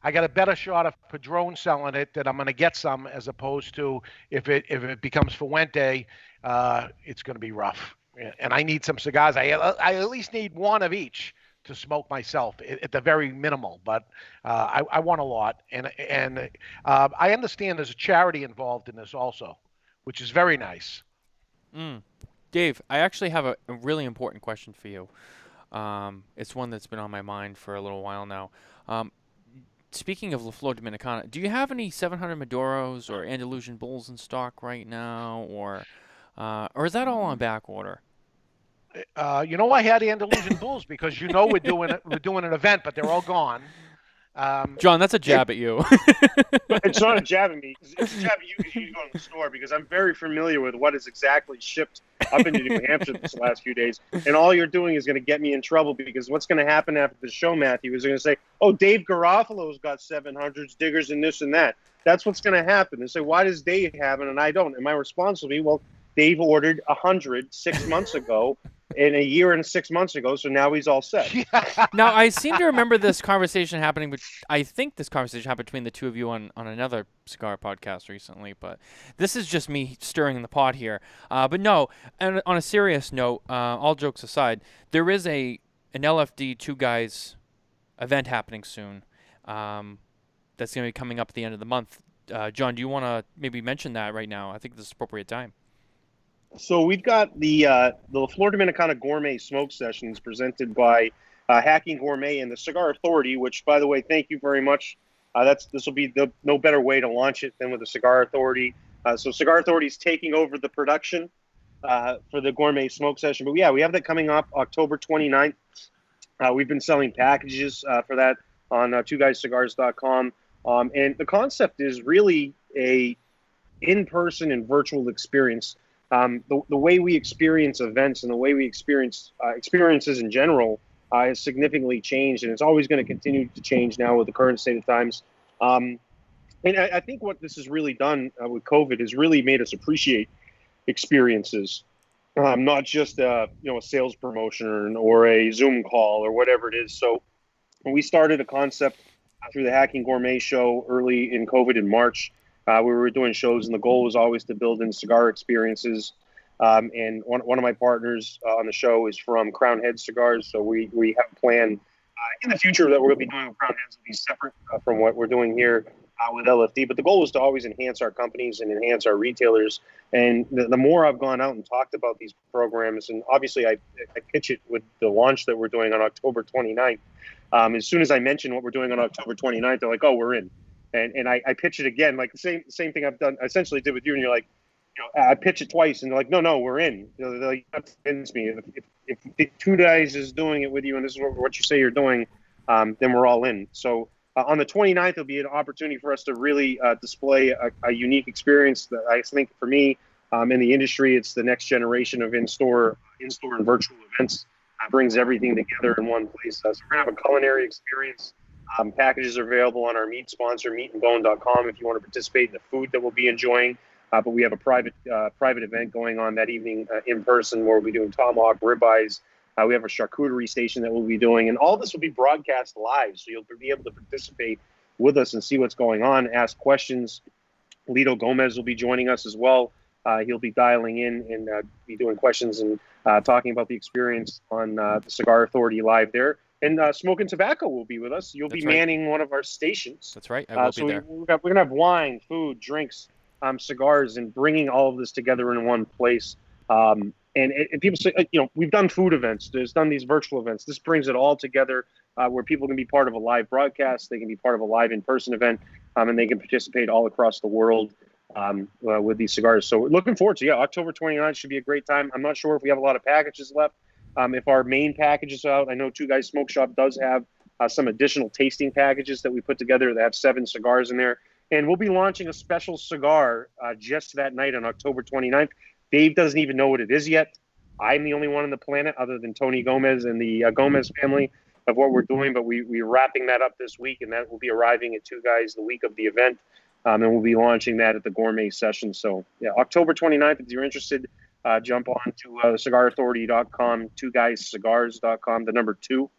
I got a better shot of Padron selling it that I'm going to get some, as opposed to if it becomes Fuente, it's going to be rough. And I need some cigars. I at least need one of each to smoke myself at the very minimal. But I want a lot, and I understand there's a charity involved in this also, which is very nice. Dave, I actually have a really important question for you. It's one that's been on my mind for a little while now. Speaking of La Flor Dominicana, do you have any 700 Maduros or Andalusian Bulls in stock right now, or is that all on back order? I had Andalusian Bulls because we're doing an event, but they're all gone. John, that's a jab at you. It's not a jab at me. It's a jab at you because you go to the store, because I'm very familiar with what is exactly shipped up into New Hampshire this last few days. And all you're doing is going to get me in trouble, because what's going to happen after the show, Matthew, is going to say, oh, Dave Garofalo's got 700s, diggers, and this and that. That's what's going to happen. They say, why does Dave have it and I don't? And my response will be, well, Dave ordered 100 6 months ago and a year and 6 months ago, so now he's all set. Now, I seem to remember this conversation happening, I think this conversation happened between the two of you on another cigar podcast recently, but this is just me stirring the pot here. But no, and on a serious note, all jokes aside, there is an LFD Two Guys event happening soon that's going to be coming up at the end of the month. John, do you want to maybe mention that right now? I think this is appropriate time. So we've got the Flor Dominicana Gourmet Smoke Sessions presented by Hacking Gourmet and the Cigar Authority, which, by the way, thank you very much. This will be no better way to launch it than with the Cigar Authority. So Cigar Authority is taking over the production for the Gourmet Smoke Session. But yeah, we have that coming up October 29th. We've been selling packages for that on twoguyscigars.com. And the concept is really a in-person and virtual experience. The way we experience events and the way we experience experiences in general has significantly changed, and it's always going to continue to change now with the current state of times. And I think what this has really done with COVID is really made us appreciate experiences, not just a sales promotion or a Zoom call or whatever it is. So we started a concept through the Hacking Gourmet show early in COVID in March. We were doing shows, and the goal was always to build in cigar experiences. And one of my partners on the show is from Crown Head Cigars, so we have a plan in the future that we're going to be doing with Crown Heads will be separate from what we're doing here with LFD. But the goal is to always enhance our companies and enhance our retailers. And the more I've gone out and talked about these programs, and obviously I pitch it with the launch that we're doing on October 29th. As soon as I mention what we're doing on October 29th, they're like, oh, we're in. And I pitch it again, like the same thing I've done, essentially did with you. And you're like, I pitch it twice, and they're like, no, we're in. They're like, that convince me. If Two Guys is doing it with you, and this is what you say you're doing, then we're all in. So on the 29th, it'll be an opportunity for us to really display a unique experience that I think for me in the industry, it's the next generation of in-store and virtual events. Brings everything together in one place. So we're going to have a culinary experience. Packages are available on our meat sponsor, meatandbone.com, if you want to participate in the food that we'll be enjoying. But we have a private event going on that evening in person where we'll be doing tomahawk, ribeyes. We have a charcuterie station that we'll be doing. And all this will be broadcast live, so you'll be able to participate with us and see what's going on, ask questions. Lito Gomez will be joining us as well. He'll be dialing in and be doing questions and talking about the experience on the Cigar Authority live there. And Smokin Tabacco will be with us. You'll be manning one of our stations. That's right. I will be there. We're going to have wine, food, drinks, cigars, and bringing all of this together in one place. And people say, we've done food events. There's done these virtual events. This brings it all together where people can be part of a live broadcast. They can be part of a live in-person event, and they can participate all across the world with these cigars. So looking forward to, October 29th should be a great time. I'm not sure if we have a lot of packages left. If our main package is out, I know Two Guys Smoke Shop does have some additional tasting packages that we put together that have 7 cigars in there. And we'll be launching a special cigar just that night on October 29th. Dave doesn't even know what it is yet. I'm the only one on the planet other than Tony Gomez and the Gomez family of what we're doing, but we're wrapping that up this week, and that will be arriving at Two Guys the week of the event, and we'll be launching that at the Gourmet session. So, October 29th, if you're interested, jump on to cigarauthority.com, twoguyscigars.com, the number 2,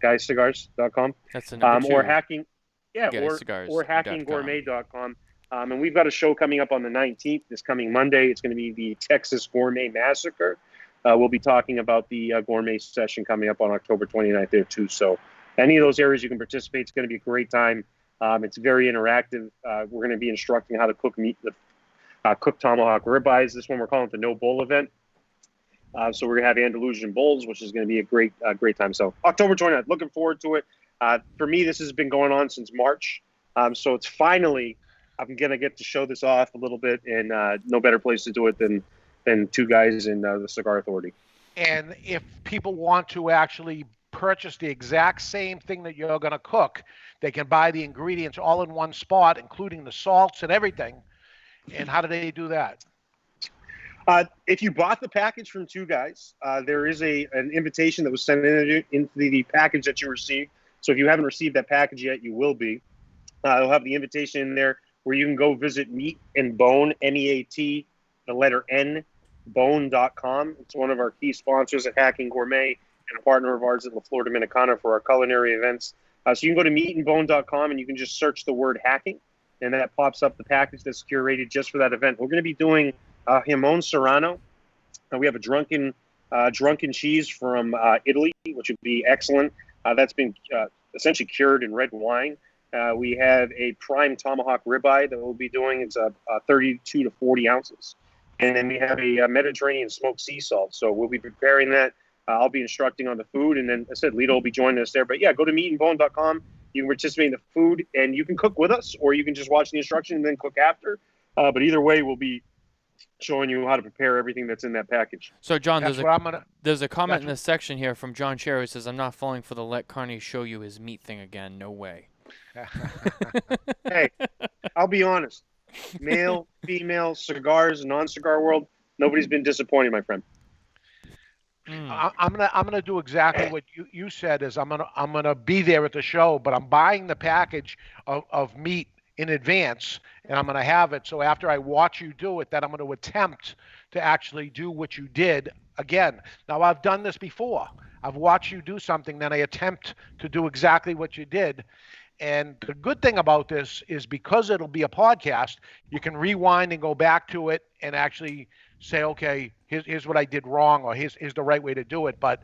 guyscigars.com. That's the number 2. Or hacking, or hackinggourmet.com. And we've got a show coming up on the 19th, this coming Monday. It's going to be the Texas Gourmet Massacre. We'll be talking about the Gourmet session coming up on October 29th there too. So any of those areas you can participate. It's going to be a great time. It's very interactive. We're going to be instructing how to cook meat, cook tomahawk ribeyes. This one we're calling it the No Bull event. So we're going to have Andalusian bulls, which is going to be a great time. So October 29th, looking forward to it. For me, this has been going on since March. So it's finally, I'm going to get to show this off a little bit, and no better place to do it than Two Guys in the Cigar Authority. And if people want to actually purchase the exact same thing that you're going to cook, they can buy the ingredients all in one spot, including the salts and everything. And how do they do that? If you bought the package from Two Guys, there is an invitation that was sent into the package that you received. So if you haven't received that package yet, you will be. It'll have the invitation in there where you can go visit Meat and Bone, MEAT, the letter N, bone.com. It's one of our key sponsors at Hacking Gourmet and a partner of ours at La Flor Dominicana for our culinary events. So you can go to meatandbone.com and you can just search the word hacking, and that pops up the package that's curated just for that event. We're going to be doing Jamon Serrano. We have a drunken cheese from Italy, which would be excellent. That's been essentially cured in red wine. We have a prime tomahawk ribeye that we'll be doing. It's 32 to 40 ounces. And then we have a Mediterranean smoked sea salt. So we'll be preparing that. I'll be instructing on the food. And then I said Lito will be joining us there. But go to meatandbone.com. You can participate in the food, and you can cook with us, or you can just watch the instruction and then cook after. But either way, we'll be showing you how to prepare everything that's in that package. So, John, there's a comment in this section here from John Cherry who says, I'm not falling for the let Carney show you his meat thing again. No way. Hey, I'll be honest. Male, female, cigars, non-cigar world, nobody's been disappointed, my friend. I'm gonna do exactly what you said. Is I'm gonna be there at the show, but I'm buying the package of meat in advance, and I'm gonna have it. So after I watch you do it, then I'm gonna attempt to actually do what you did again. Now I've done this before. I've watched you do something, then I attempt to do exactly what you did. And the good thing about this is because it'll be a podcast, you can rewind and go back to it and actually say, okay, here's what I did wrong, or here's the right way to do it. But,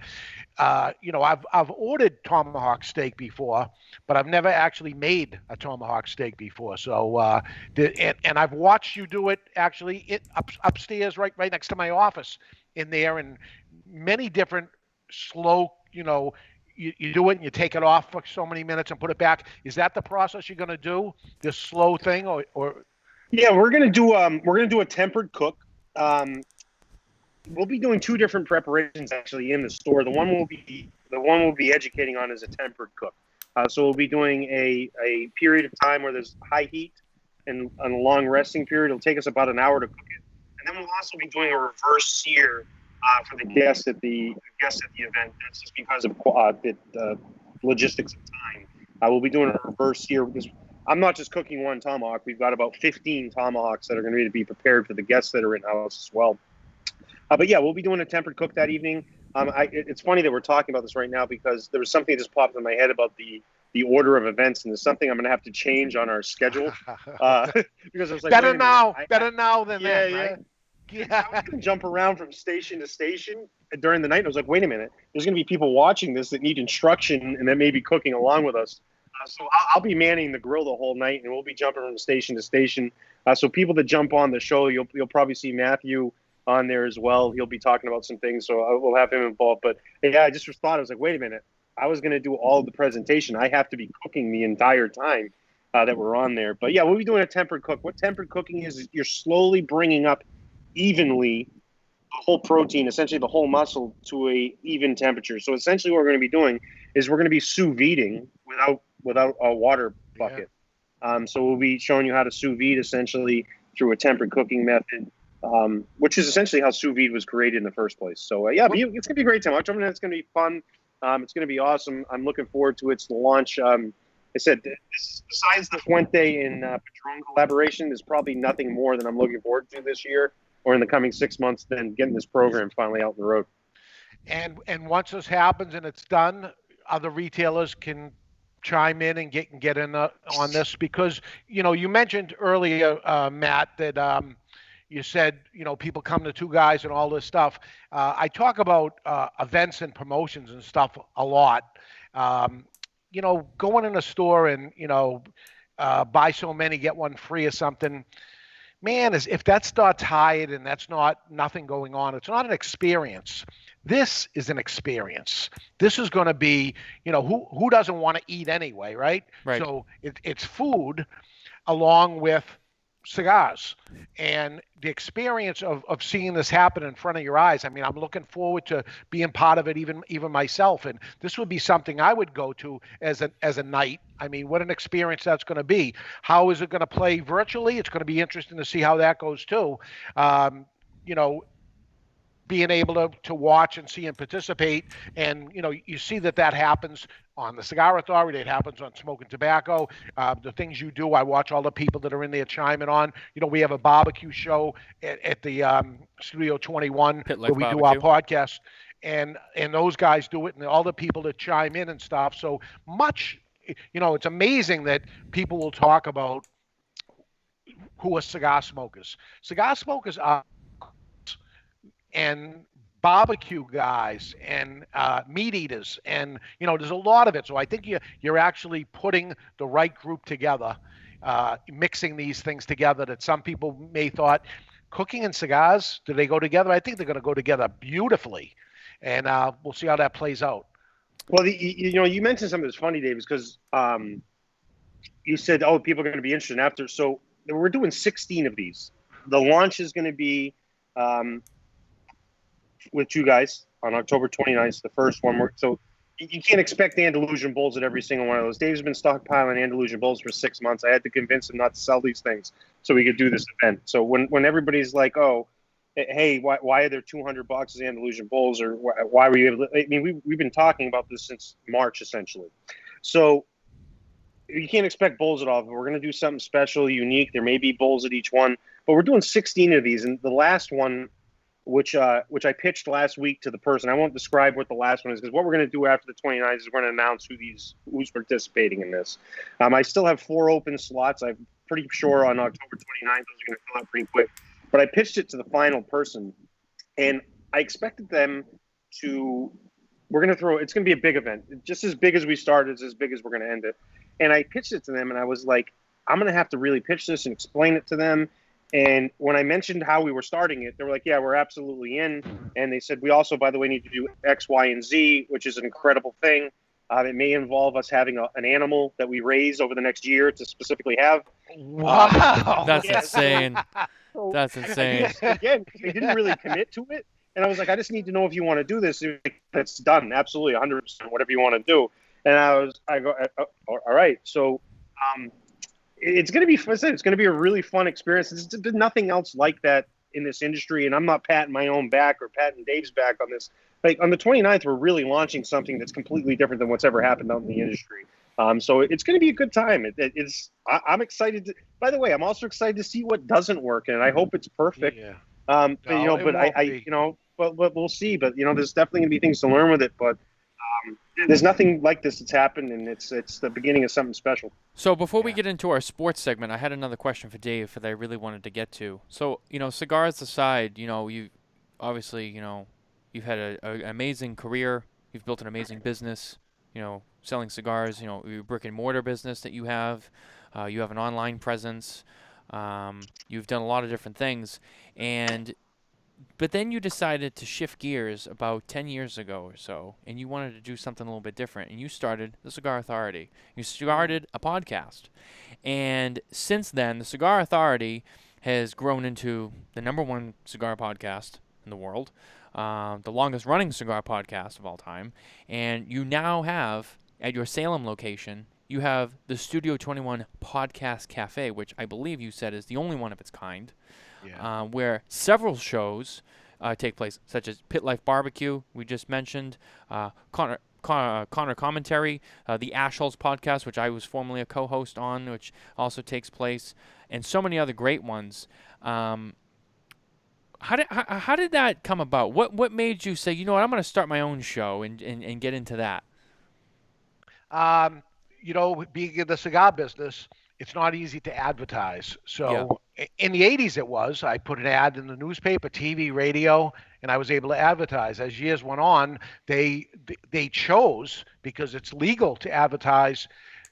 I've ordered tomahawk steak before, but I've never actually made a tomahawk steak before. So, and I've watched you do it actually upstairs, right next to my office in there, and many different slow, you do it and you take it off for so many minutes and put it back. Is that the process you're going to do? This slow thing, or? Yeah, we're going to do a tempered cook. We'll be doing 2 different preparations actually in the store. The one we'll be educating on is a tempered cook. So we'll be doing a period of time where there's high heat and a long resting period. It'll take us about an hour to cook it, and then we'll also be doing a reverse sear for the guests at the event. That's just because of the logistics of time. We'll be doing a reverse sear because I'm not just cooking one tomahawk. We've got about 15 tomahawks that are going to be prepared for the guests that are in house as well. But we'll be doing a tempered cook that evening. It's funny that we're talking about this right now because there was something that just popped in my head about the order of events, and there's something I'm going to have to change on our schedule because I was like, better now than then, right? Yeah, I was going to jump around from station to station during the night. And I was like, wait a minute, there's going to be people watching this that need instruction and that may be cooking along with us. So I'll be manning the grill the whole night, and we'll be jumping from station to station. So people that jump on the show, you'll probably see Matthew on there as well. He'll be talking about some things, so we'll have him involved. But I just thought, I was like, wait a minute, I was going to do all of the presentation. I have to be cooking the entire time that we're on there. But yeah, we'll be doing a tempered cook. What tempered cooking is you're slowly bringing up evenly the whole protein, essentially the whole muscle, to a even temperature. So essentially what we're going to be doing is we're going to be sous videing without a water bucket. So we'll be showing you how to sous vide essentially through a tempered cooking method, which is essentially how sous vide was created in the first place. So it's going to be a great time. It's going to be fun. It's going to be awesome. I'm looking forward to it. It's the launch. I said, besides the Fuente and Padron collaboration, there's probably nothing more than I'm looking forward to this year or in the coming 6 months than getting this program finally out on the road. And once this happens and it's done, other retailers can chime in and get in on this, because you mentioned earlier, Matt, that you said people come to Two Guys and all this stuff. I talk about events and promotions and stuff a lot. Going in a store and buy so many get one free or something. Man, if that's not tired and that's nothing going on, it's not an experience. This is an experience. This is going to be, who doesn't want to eat anyway, right? Right. So it's food along with cigars, and the experience of seeing this happen in front of your eyes. I mean, I'm looking forward to being part of it, even myself. And this would be something I would go to as a night. I mean, what an experience that's going to be. How is it going to play virtually? It's going to be interesting to see how that goes too. Being able to watch and see and participate, and you see that happens on the Cigar Authority. It happens on Smokin Tabacco. The things you do, I watch all the people that are in there chiming on. We have a barbecue show at the Studio 21 where we do our podcast, and those guys do it, and all the people that chime in and stuff. So much, it's amazing that people will talk about who are cigar smokers. Cigar smokers are and barbecue guys and meat eaters, and there's a lot of it. So I think you're actually putting the right group together, mixing these things together that some people may thought cooking and cigars, do they go together? I think they're going to go together beautifully, and we'll see how that plays out. Well, you mentioned something that's funny, Dave, because you said, people are going to be interested after. So we're doing 16 of these. The launch is going to be with Two Guys on October 29th, the first one. So you can't expect Andalusian Bulls at every single one of those. Dave's been stockpiling Andalusian Bulls for 6 months. I had to convince him not to sell these things so we could do this event. So when everybody's like, oh, hey, why are there 200 boxes of Andalusian Bulls, or why were you able to? I mean, we've been talking about this since March, essentially. So you can't expect bulls at all. We're going to do something special, unique. There may be bulls at each one, but we're doing 16 of these. And the last one, which I pitched last week to the person, I won't describe what the last one is, because what we're going to do after the 29th is we're going to announce who's participating in this. I still have 4 open slots. I'm pretty sure on October 29th, those are going to fill out pretty quick. But I pitched it to the final person, and I expected them to – it's going to be a big event. Just as big as we started, it's as big as we're going to end it. And I pitched it to them, and I was like, I'm going to have to really pitch this and explain it to them. And when I mentioned how we were starting it, they were like, yeah, we're absolutely in. And they said, we also, by the way, need to do X, Y, and Z, which is an incredible thing. It may involve us having an animal that we raise over the next year to specifically have. Wow. That's insane. That's insane. Again, they didn't really commit to it. And I was like, I just need to know if you want to do this. That's done. Absolutely. 100%. Whatever you want to do. And I go, all right. So, it's going to be, it's going to be a really fun experience. There's been nothing else like that in this industry, and I'm not patting my own back or patting Dave's back on this. Like on the 29th, we're really launching something that's completely different than what's ever happened out in the industry. So it's going to be a good time. I'm excited. By the way, I'm also excited to see what doesn't work, and I hope it's perfect. Yeah. But we'll see. But there's definitely going to be things to learn with it. But there's nothing like this that's happened, and it's the beginning of something special. So before we get into our sports segment, I had another question for Dave that I really wanted to get to. So, cigars aside, you obviously, you've had an amazing career. You've built an amazing business, selling cigars, your brick and mortar business that you have. You have an online presence. You've done a lot of different things. And But then you decided to shift gears about 10 years ago or so, and you wanted to do something a little bit different, and you started the Cigar Authority. You started a podcast. And since then, the Cigar Authority has grown into the #1 cigar podcast in the world, the longest running cigar podcast of all time. And you now have, at your Salem location, you have the Studio 21 Podcast Cafe, which I believe you said is the only one of its kind, where several shows take place, such as Pit Life Barbecue, we just mentioned, Connor Commentary, the Ashholes podcast, which I was formerly a co-host on, which also takes place, and so many other great ones. How did that come about? What made you say, you know what, I'm going to start my own show and get into that? Being in the cigar business, it's not easy to advertise. So in the 80s it was. I put an ad in the newspaper, TV, radio, and I was able to advertise. As years went on, they chose, because it's legal to advertise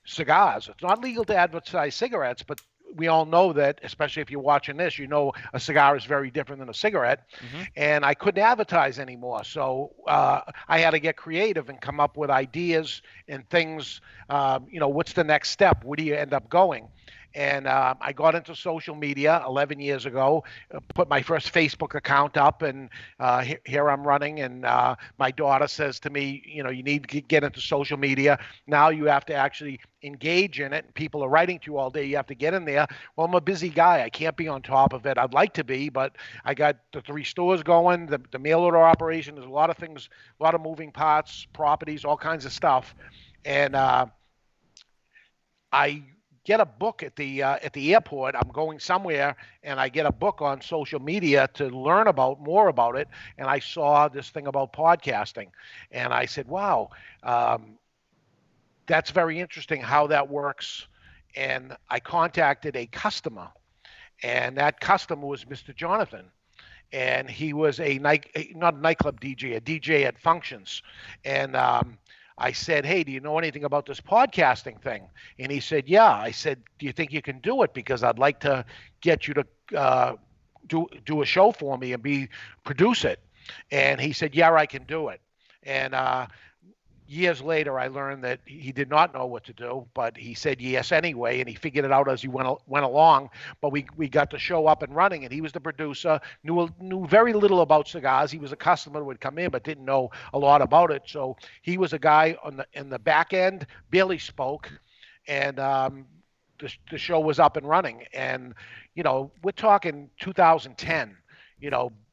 cigars. It's not legal to advertise cigarettes, but we all know that, especially if you're watching this, a cigar is very different than a cigarette. Mm-hmm. And I couldn't advertise anymore. So I had to get creative and come up with ideas and things. What's the next step? Where do you end up going? And I got into social media 11 years ago, put my first Facebook account up, and here I'm running. And my daughter says to me, you need to get into social media. Now you have to actually engage in it. People are writing to you all day. You have to get in there. Well, I'm a busy guy. I can't be on top of it. I'd like to be, but I got the 3 stores going, the mail order operation. There's a lot of things, a lot of moving parts, properties, all kinds of stuff. And I get a book at the airport. I'm going somewhere, and I get a book on social media to learn more about it. And I saw this thing about podcasting, and I said, "Wow, that's very interesting how that works." And I contacted a customer, and that customer was Mr. Jonathan. And he was not a nightclub DJ, a DJ at functions. And I said, "Hey, do you know anything about this podcasting thing?" And he said, "Yeah." I said, "Do you think you can do it? Because I'd like to get you to do a show for me and produce it." And he said, "Yeah, I can do it." And years later, I learned that he did not know what to do, but he said yes anyway, and he figured it out as he went along. But we got the show up and running, and he was the producer, knew very little about cigars. He was a customer who would come in, but didn't know a lot about it. So he was a guy in the back end, barely spoke, and the show was up and running. And we're talking 2010.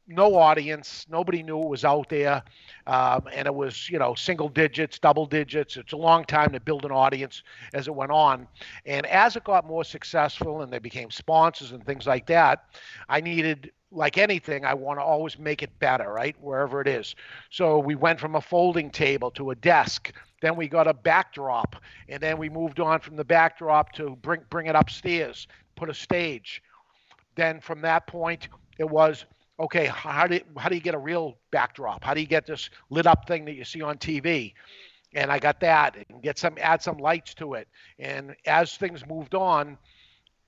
No audience, nobody knew it was out there, and it was single digits, double digits. It's a long time to build an audience as it went on. And as it got more successful and they became sponsors and things like that, I needed, like anything, I want to always make it better, right, wherever it is. So we went from a folding table to a desk. Then we got a backdrop, and then we moved on from the backdrop to bring it upstairs, put a stage. Then from that point, it was, okay, how do you get a real backdrop? How do you get this lit up thing that you see on TV? And I got that, and add some lights to it. And as things moved on,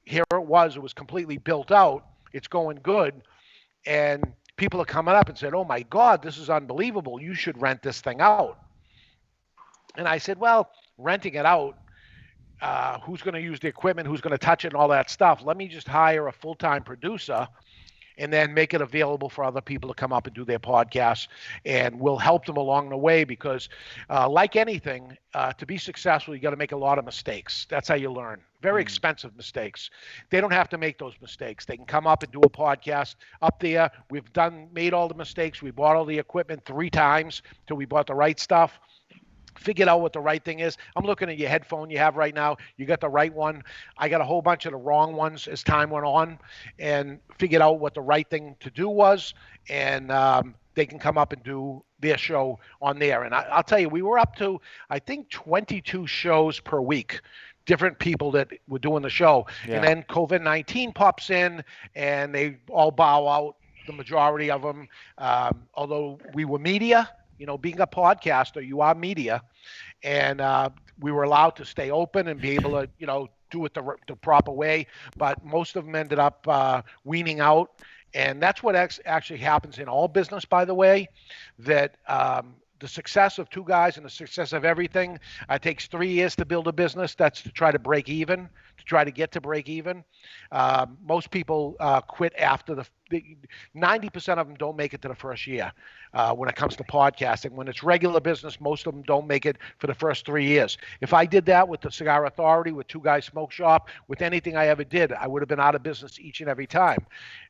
here it was completely built out. It's going good. And people are coming up and said, "Oh my God, this is unbelievable. You should rent this thing out." And I said, well, renting it out, who's going to use the equipment? Who's going to touch it and all that stuff? Let me just hire a full-time producer and then make it available for other people to come up and do their podcasts, and we'll help them along the way, because like anything, to be successful, you got to make a lot of mistakes. That's how you learn. Very expensive mistakes. They don't have to make those mistakes. They can come up and do a podcast up there. We've made all the mistakes. We bought all the equipment 3 times till we bought the right stuff. Figured out what the right thing is. I'm looking at your headphone you have right now. You got the right one. I got a whole bunch of the wrong ones as time went on, and figured out what the right thing to do was. And they can come up and do their show on there. And I'll tell you, we were up to, I think, 22 shows per week. Different people that were doing the show. Yeah. And then COVID-19 pops in, and they all bow out, the majority of them. Although we were media, being a podcaster, you are media, and we were allowed to stay open and be able to, do it the proper way. But most of them ended up weaning out, And that's what actually happens in all business, by the way, that the success of two guys and the success of everything, it takes 3 years to build a business. That's to try to break even, to try to get to break even. Most people quit after the 90% of them don't make it to the first year when it comes to podcasting. When it's regular business, most of them don't make it for the first 3 years. If I did that with the Cigar Authority, with Two Guys Smoke Shop, with anything I ever did, I would have been out of business each and every time.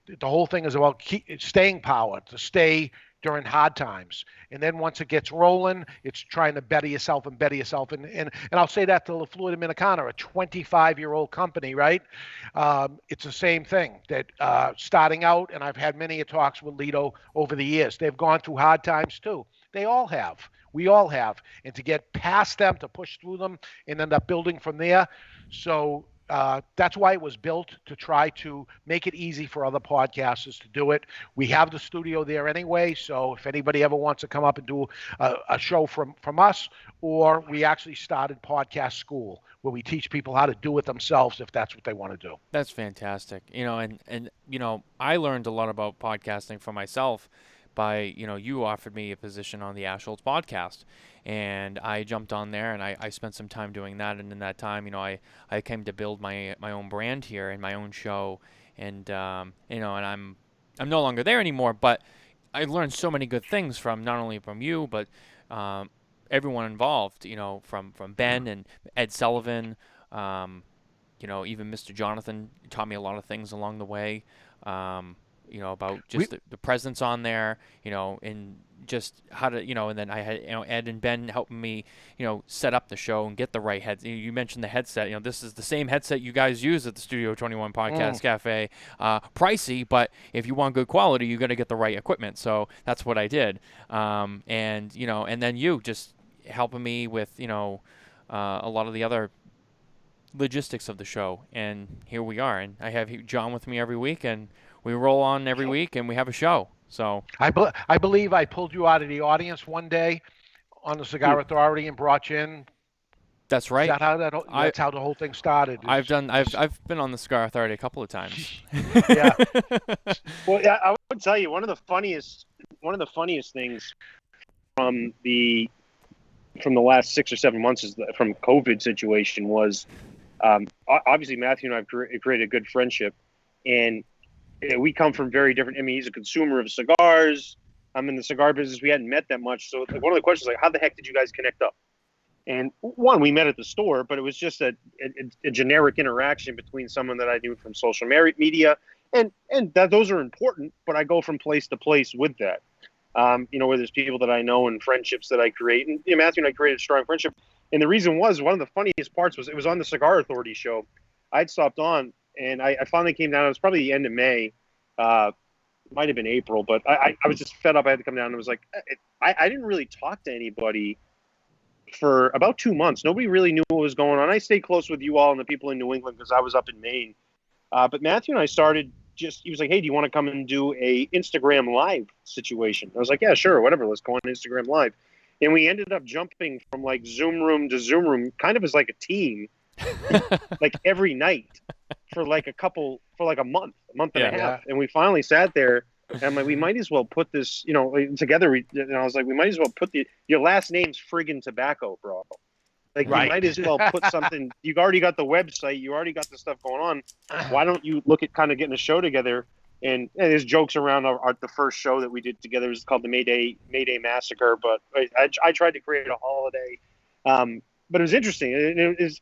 The whole thing is about staying power, to stay during hard times. And then once it gets rolling, it's trying to better yourself and better yourself. And I'll say that to La Flor Dominicana, a 25-year-old company, right? It's the same thing, that starting out, and I've had many talks with Lido over the years, they've gone through hard times too. They all have. We all have. And to get past them, to push through them and end up building from there. So that's why it was built, to try to make it easy for other podcasters to do it. We have the studio there anyway, so if anybody ever wants to come up and do a show from us, or we actually started podcast school where we teach people how to do it themselves if that's what they want to do. That's fantastic. And I learned a lot about podcasting for myself by, you offered me a position on the Ash Olds podcast, and I jumped on there, and I spent some time doing that. And in that time, I came to build my own brand here and my own show, and and I'm no longer there anymore, but I learned so many good things from, not only from you, but everyone involved, from Ben and Ed Sullivan, even Mr. Jonathan taught me a lot of things along the way. About just the presence on there, and just how to, and then I had, Ed and Ben helping me, set up the show and get the right headset. You mentioned the headset. This is the same headset you guys use at the Studio 21 Podcast Cafe. Pricey, but if you want good quality, you got to get the right equipment. So that's what I did. And then you just helping me with, a lot of the other logistics of the show. And here we are. And I have John with me every week, and we roll on every week, and we have a show. So I believe I pulled you out of the audience one day on the Cigar Authority and brought you in. That's right. Is that how that's how the whole thing started? I've been on the Cigar Authority a couple of times. Yeah. Well, yeah, I would tell you one of the funniest things from the last 6 or 7 months from COVID situation was obviously Matthew and I have created a good friendship, and we come from very different. I mean, he's a consumer of cigars. I'm in the cigar business. We hadn't met that much. So one of the questions is how the heck did you guys connect up? And one, we met at the store, but it was just a generic interaction between someone that I knew from social media. And that those are important, but I go from place to place with that. Where there's people that I know and friendships that I create. And Matthew and I created a strong friendship. And the reason was, one of the funniest parts was, it was on the Cigar Authority show. I'd stopped on, and I finally came down. It was probably the end of May. Might have been April, but I was just fed up. I had to come down, and it was like, I didn't really talk to anybody for about 2 months. Nobody really knew what was going on. I stayed close with you all and the people in New England because I was up in Maine. But Matthew and I started he was like, hey, do you want to come and do a Instagram Live situation? I was like, yeah, sure, whatever. Let's go on Instagram Live. And we ended up jumping from like Zoom room to Zoom room, kind of as like a team, like every night for like a month and a half. Yeah. And we finally sat there, and I'm like, we might as well put this, together. And I was like, we might as well put your last name's friggin' Tobacco, bro. Like, right. You might as well put something. You've already got the website. You already got the stuff going on. Why don't you look at kind of getting a show together? And there's jokes around the first show that we did together. It was called the Mayday Massacre. But I tried to create a holiday. But it was interesting.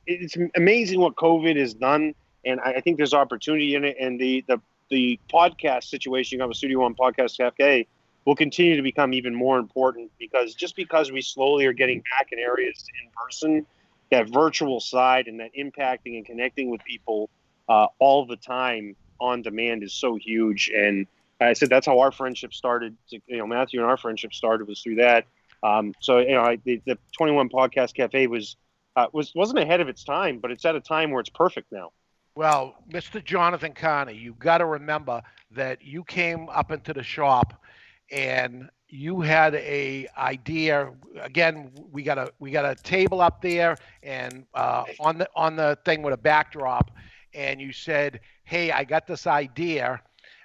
It's amazing what COVID has done. And I think there's opportunity in it. And the podcast situation you got with Studio One Podcast Cafe will continue to become even more important, because we slowly are getting back in areas in person, that virtual side and that impacting and connecting with people all the time on demand is so huge. And I said that's how our friendship started. Matthew and our friendship started was through that. The 21 Podcast Cafe wasn't ahead of its time, but it's at a time where it's perfect now. Well, Mr. Jonathan Carney, you got to remember that you came up into the shop and you had a idea. Again, we got a table up there and on the thing with a backdrop, and you said, "Hey, I got this idea.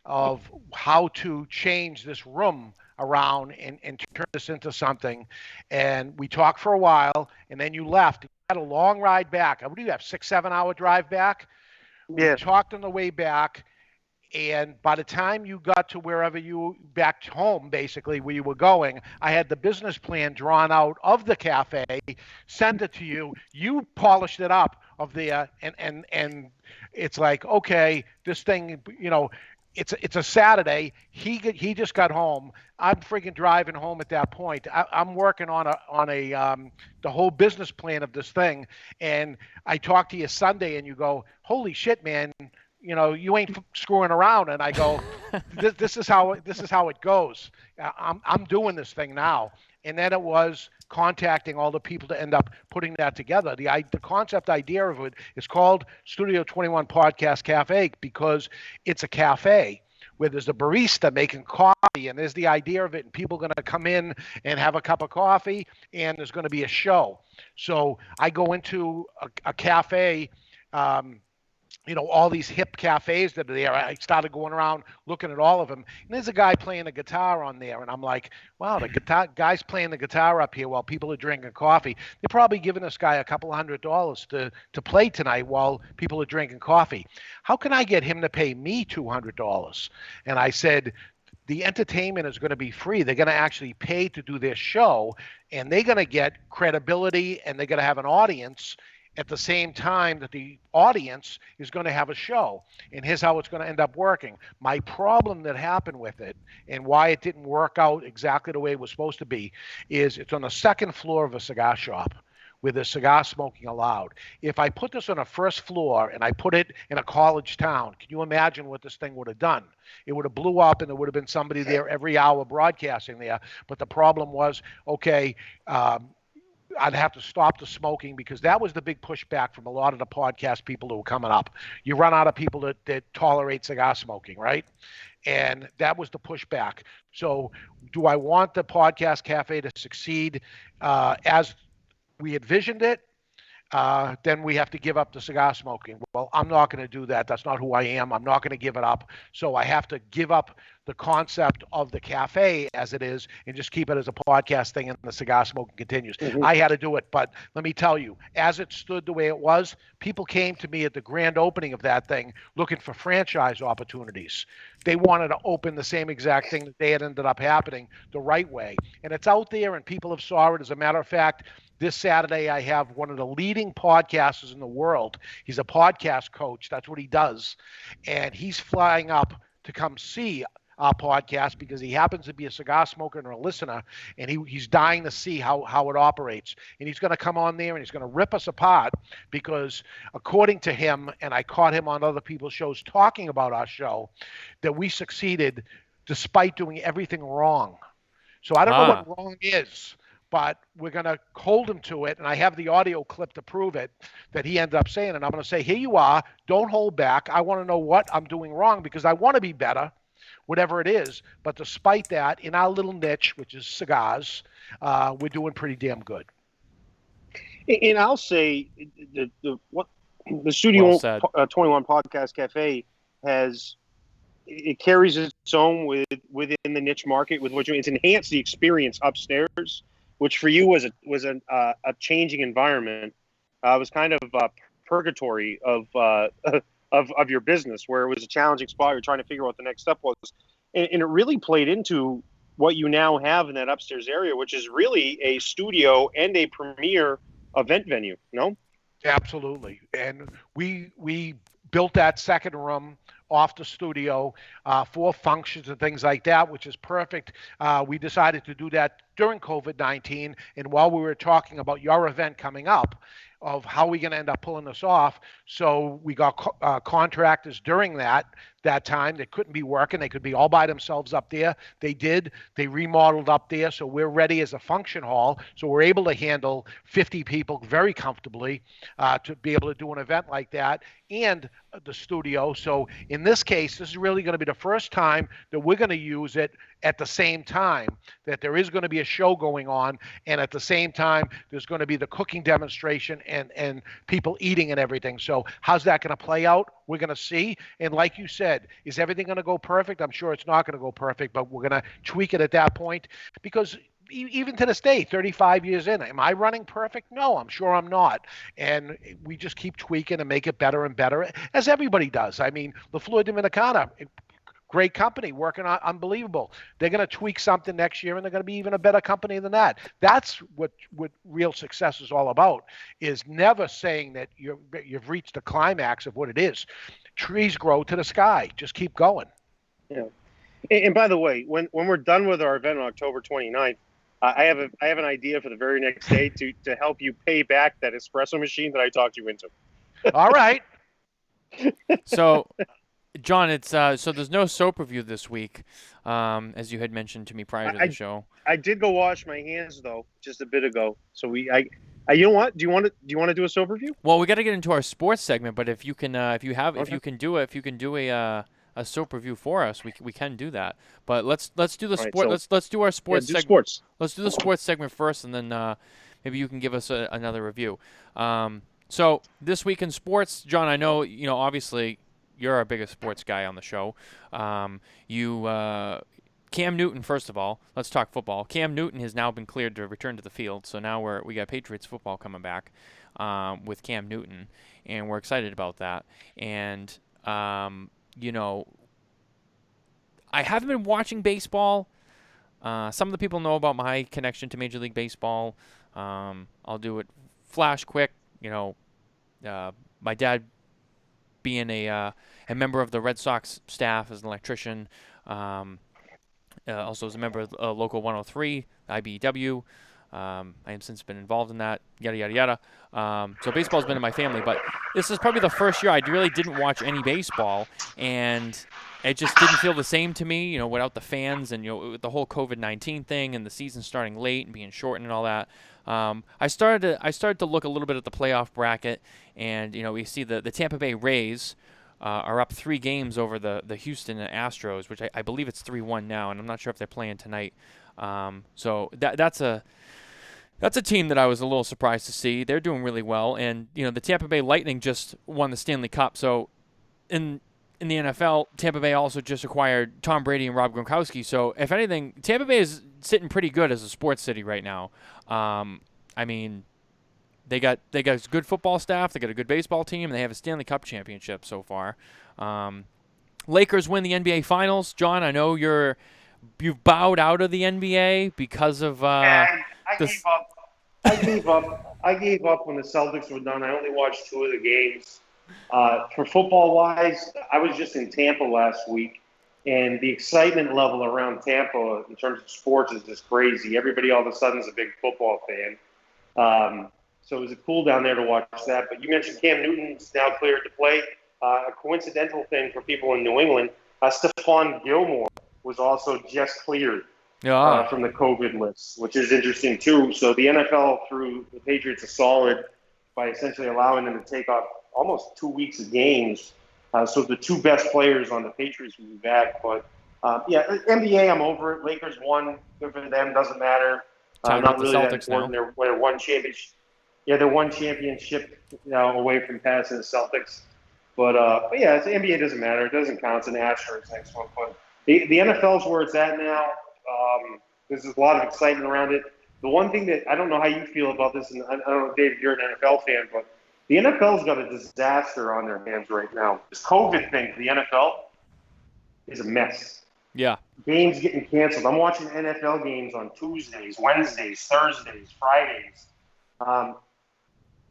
of how to change this room around and turn this into something. And we talked for a while, and then you left. You had a long ride back. What do you have, 6, 7 hour drive back? Yeah. We talked on the way back. And by the time you got to wherever you back home, basically where you were going, I had the business plan drawn out of the cafe, sent it to you. You polished it up of the and it's like, okay, this thing, it's a Saturday. He just got home. I'm freaking driving home at that point. I'm working on the whole business plan of this thing, and I talk to you Sunday, and you go, holy shit, man. You ain't screwing around. And I go, this is how it goes. I'm doing this thing now. And then it was contacting all the people to end up putting that together. The concept idea of it is called Studio 21 Podcast Cafe because it's a cafe where there's a barista making coffee, and there's the idea of it, and people are going to come in and have a cup of coffee, and there's going to be a show. So I go into a cafe, all these hip cafes that are there. I started going around looking at all of them. And there's a guy playing a guitar on there. And I'm like, wow, the guy's playing the guitar up here while people are drinking coffee. They're probably giving this guy a couple $100 to play tonight while people are drinking coffee. How can I get him to pay me $200? And I said, the entertainment is going to be free. They're going to actually pay to do their show, and they're going to get credibility, and they're going to have an audience at the same time that the audience is going to have a show. And here's how it's going to end up working. My problem that happened with it and why it didn't work out exactly the way it was supposed to be is it's on the second floor of a cigar shop with the cigar smoking allowed. If I put this on a first floor and I put it in a college town, can you imagine what this thing would have done? It would have blew up, and there would have been somebody there every hour broadcasting there. But the problem was, okay, I'd have to stop the smoking because that was the big pushback from a lot of the podcast people who were coming up. You run out of people that tolerate cigar smoking, right? And that was the pushback. So do I want the podcast cafe to succeed as we envisioned it? Then we have to give up the cigar smoking. Well, I'm not going to do that. That's not who I am. I'm not going to give it up. So I have to give up the concept of the cafe as it is and just keep it as a podcast thing, and the cigar smoking continues. Mm-hmm. I had to do it. But let me tell you, as it stood the way it was, people came to me at the grand opening of that thing looking for franchise opportunities. They wanted to open the same exact thing that they had ended up happening the right way. And it's out there, and people have saw it. As a matter of fact, this Saturday, I have one of the leading podcasters in the world. He's a podcast coach. That's what he does. And he's flying up to come see our podcast because he happens to be a cigar smoker and a listener, and he's dying to see how it operates. And he's going to come on there, and he's going to rip us apart because, according to him, and I caught him on other people's shows talking about our show, that we succeeded despite doing everything wrong. So I don't know what wrong is, but we're going to hold him to it. And I have the audio clip to prove it that he ended up saying. And I'm going to say, here you are. Don't hold back. I want to know what I'm doing wrong because I want to be better, whatever it is. But despite that, in our little niche, which is cigars, we're doing pretty damn good. And I'll say the Studio 21 Podcast Cafe it carries its own within the niche market with which it's enhanced the experience upstairs, which for you was a changing environment. It was kind of a purgatory of your business, where it was a challenging spot. You're trying to figure out what the next step was, and it really played into what you now have in that upstairs area, which is really a studio and a premier event venue. No, absolutely. And we built that second room off the studio for functions and things like that, which is perfect. We decided to do that during COVID-19, and while we were talking about your event coming up, of how we're going to end up pulling this off. So we got contractors during that time that couldn't be working. They could be all by themselves up there. They did. They remodeled up there. So we're ready as a function hall. So we're able to handle 50 people very comfortably to be able to do an event like that, and the studio. So in this case, this is really going to be the first time that we're going to use it at the same time, that there is going to be a show going on, and at the same time there's going to be the cooking demonstration and people eating and everything. So how's that going to play out? We're going to see. And like you said, said, is everything going to go perfect? I'm sure it's not going to go perfect, but we're going to tweak it at that point because even to this day, 35 years in, am I running perfect? No, I'm sure I'm not. And we just keep tweaking and make it better and better, as everybody does. I mean, La Flor Dominicana, great company, working on unbelievable. They're going to tweak something next year, and they're going to be even a better company than that. That's what real success is all about, is never saying that you've reached the climax of what it is. Trees grow to the sky. Just keep going. Yeah. And by the way, when we're done with our event on October 29th, I have an idea for the very next day to help you pay back that espresso machine that I talked you into. All right. So, John, it's so there's no soap review this week, as you had mentioned to me prior to the show. I did go wash my hands though just a bit ago. So you know what? Do you want to do a soap review? Well, we got to get into our sports segment, but if you can, if you can do a soap review for us, we can do that. But let's do the sport. So, let's do our sports segment. Sports. Let's do the sports segment first, and then maybe you can give us another review. So this week in sports, John, I know obviously you're our biggest sports guy on the show. Cam Newton, first of all, let's talk football. Cam Newton has now been cleared to return to the field, so now we got Patriots football coming back with Cam Newton, and we're excited about that. And I haven't been watching baseball. Some of the people know about my connection to Major League Baseball. I'll do it flash quick. My dad being a member of the Red Sox staff as an electrician, also as a member of Local 103, IBEW. I have since been involved in that, yada, yada, yada. So baseball's been in my family, but this is probably the first year I really didn't watch any baseball, and it just didn't feel the same to me, without the fans and, with the whole COVID-19 thing and the season starting late and being shortened and all that. I started to look a little bit at the playoff bracket, and, we see the Tampa Bay Rays are up 3 games over the Houston Astros, which I believe it's 3-1 now, and I'm not sure if they're playing tonight. So that's a team that I was a little surprised to see. They're doing really well, and the Tampa Bay Lightning just won the Stanley Cup. So in the NFL, Tampa Bay also just acquired Tom Brady and Rob Gronkowski. So if anything, Tampa Bay is sitting pretty good as a sports city right now. I mean, they got a good football staff, they got a good baseball team, and they have a Stanley Cup championship so far. Lakers win the NBA Finals. John, I know you've bowed out of the NBA because of I gave up. I gave up when the Celtics were done. I only watched 2 of the games. For football-wise, I was just in Tampa last week, and the excitement level around Tampa in terms of sports is just crazy. Everybody all of a sudden is a big football fan. So it was cool down there to watch that. But you mentioned Cam Newton's now cleared to play. A coincidental thing for people in New England, Stephon Gilmore was also just cleared from the COVID list, which is interesting too. So the NFL threw the Patriots a solid by essentially allowing them to take off almost 2 weeks of games. So the 2 best players on the Patriots will be back. But, NBA, I'm over it. Lakers won. Good for them. Doesn't matter. Not really that important. They're one championship. Yeah, they're one championship away from passing the Celtics. But the NBA doesn't matter. It doesn't count. It's an asterisk next one. But the NFL's where it's at now. There's a lot of excitement around it. The one thing that I don't know how you feel about this, and I don't know, Dave, if you're an NFL fan, but the NFL's got a disaster on their hands right now. This COVID thing for the NFL is a mess. Yeah. Games getting canceled. I'm watching NFL games on Tuesdays, Wednesdays, Thursdays, Fridays.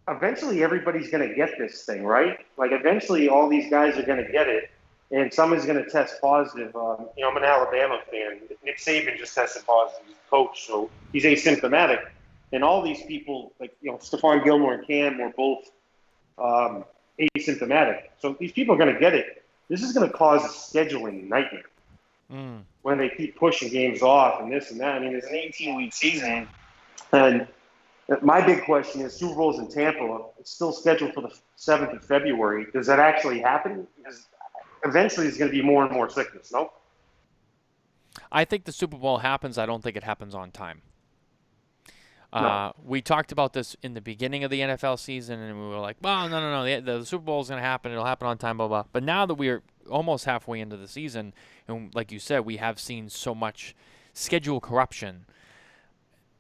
Eventually, everybody's going to get this thing, right? Like, eventually, all these guys are going to get it, and someone's going to test positive. I'm an Alabama fan. Nick Saban just tested positive. He's a coach, so he's asymptomatic. And all these people, Stephon Gilmore and Cam were both asymptomatic. So these people are going to get it. This is going to cause a scheduling nightmare when they keep pushing games off and this and that. I mean, it's an 18-week season, and my big question is Super Bowl's in Tampa. It's still scheduled for the 7th of February. Does that actually happen? Because eventually there's going to be more and more sickness, no? I think the Super Bowl happens. I don't think it happens on time. No. We talked about this in the beginning of the NFL season, and we were like, well, no. The Super Bowl is going to happen. It'll happen on time, blah, blah. But now that we're almost halfway into the season, and like you said, we have seen so much schedule corruption.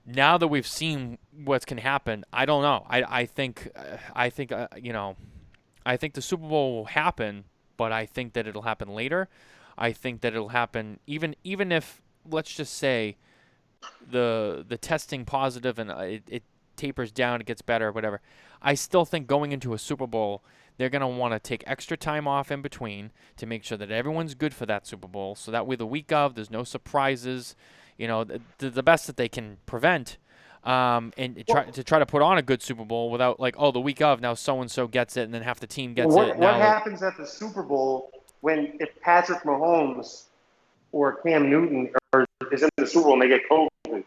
Now that we've seen what can happen, I don't know. I think I think the Super Bowl will happen, but I think that it'll happen later. I think that it'll happen even if, let's just say, the testing positive and it tapers down, it gets better, whatever. I still think going into a Super Bowl, they're going to want to take extra time off in between to make sure that everyone's good for that Super Bowl. So that way the week of, there's no surprises, the best that they can prevent. And try to put on a good Super Bowl without like, the week of, now so-and-so gets it and then half the team gets it. What happens at the Super Bowl if Patrick Mahomes or Cam Newton is in the Super Bowl and they get COVID?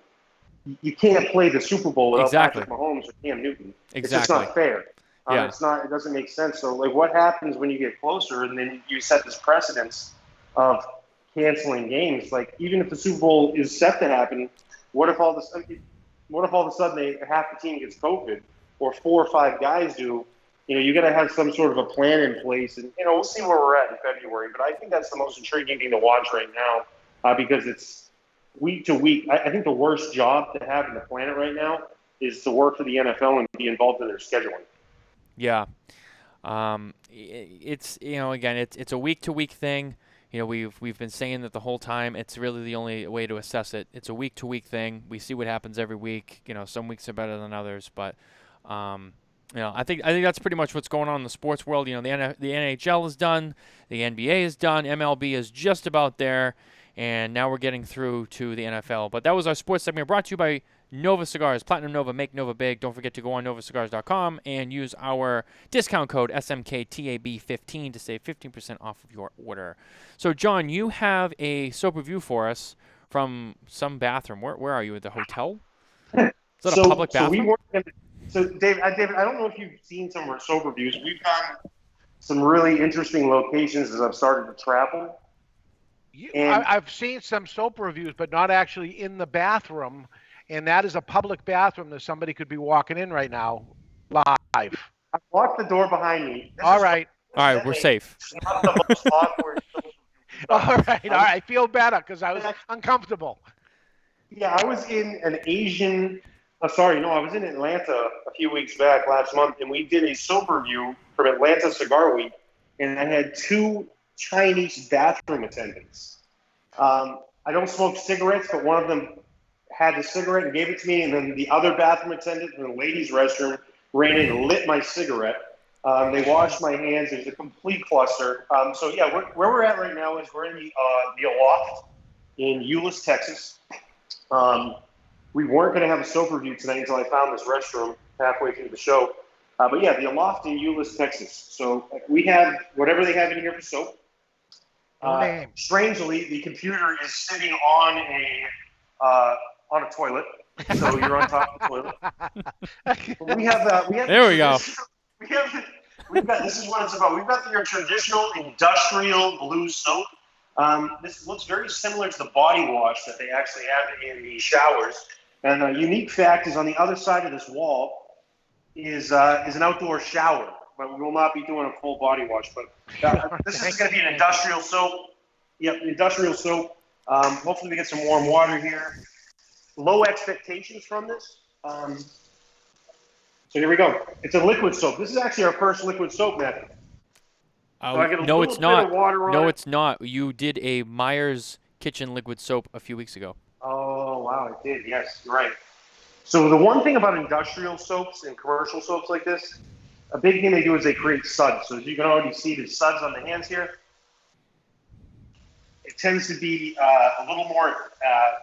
You can't play the Super Bowl without Patrick Mahomes or Cam Newton. Exactly. It's just not fair. Yeah. It doesn't make sense. So, like, what happens when you get closer and then you set this precedence of canceling games? Like, even if the Super Bowl is set to happen, what if all of a sudden half the team gets COVID, or 4 or 5 guys do? You got to have some sort of a plan in place, and we'll see where we're at in February. But I think that's the most intriguing thing to watch right now, because it's week to week. I think the worst job to have in the planet right now is to work for the NFL and be involved in their scheduling. Yeah, it's again, it's a week to week thing. We've been saying that the whole time. It's really the only way to assess it. It's a week to week thing. We see what happens every week. Some weeks are better than others, but I think that's pretty much what's going on in the sports world. The NHL is done, the NBA is done, MLB is just about there, and now we're getting through to the NFL. But that was our sports segment, brought to you by Nova Cigars. Platinum Nova, make Nova big. Don't forget to go on novacigars.com and use our discount code SMKTAB15 to save 15% off of your order. So, John, you have a soap review for us from some bathroom. Where are you, at the hotel? Is that a public bathroom? David, I don't know if you've seen some of our soap reviews. We've gotten some really interesting locations as I've started to travel. I've seen some soap reviews, but not actually in the bathroom. And that is a public bathroom that somebody could be walking in right now, live. I locked the door behind me. All right, we're safe. Not the most awkward. All right. I feel better because I was uncomfortable. Yeah, I was in I was in Atlanta a few weeks back last month, and we did a soap review from Atlanta Cigar Week, and I had 2 Chinese bathroom attendants. I don't smoke cigarettes, but one of them had the cigarette and gave it to me, and then the other bathroom attendant in the ladies' restroom ran in and lit my cigarette. They washed my hands. It was a complete cluster. Where we're at right now is we're in the Aloft in Euless, Texas. We weren't going to have a soap review tonight until I found this restroom halfway through the show. The Aloft in Euless, Texas. So we have whatever they have in here for soap. Strangely, the computer is sitting on a toilet, so you're on top of the toilet. We have there we go. We've got this is what it's about. We've got your traditional industrial blue soap. This looks very similar to the body wash that they actually have in the showers. And a unique fact is on the other side of this wall is an outdoor shower, but we will not be doing a full body wash. But this is going to be an industrial soap. Yep, industrial soap. Hopefully we get some warm water here. Low expectations from this. So here we go. It's a liquid soap. This is actually our first liquid soap method. No, it's not. No, it's not. You did a Myers Kitchen liquid soap a few weeks ago. Oh, wow, I did. Yes, you're right. So the one thing about industrial soaps and commercial soaps like this, a big thing they do is they create suds. So as you can already see, the suds on the hands here. It tends to be a little more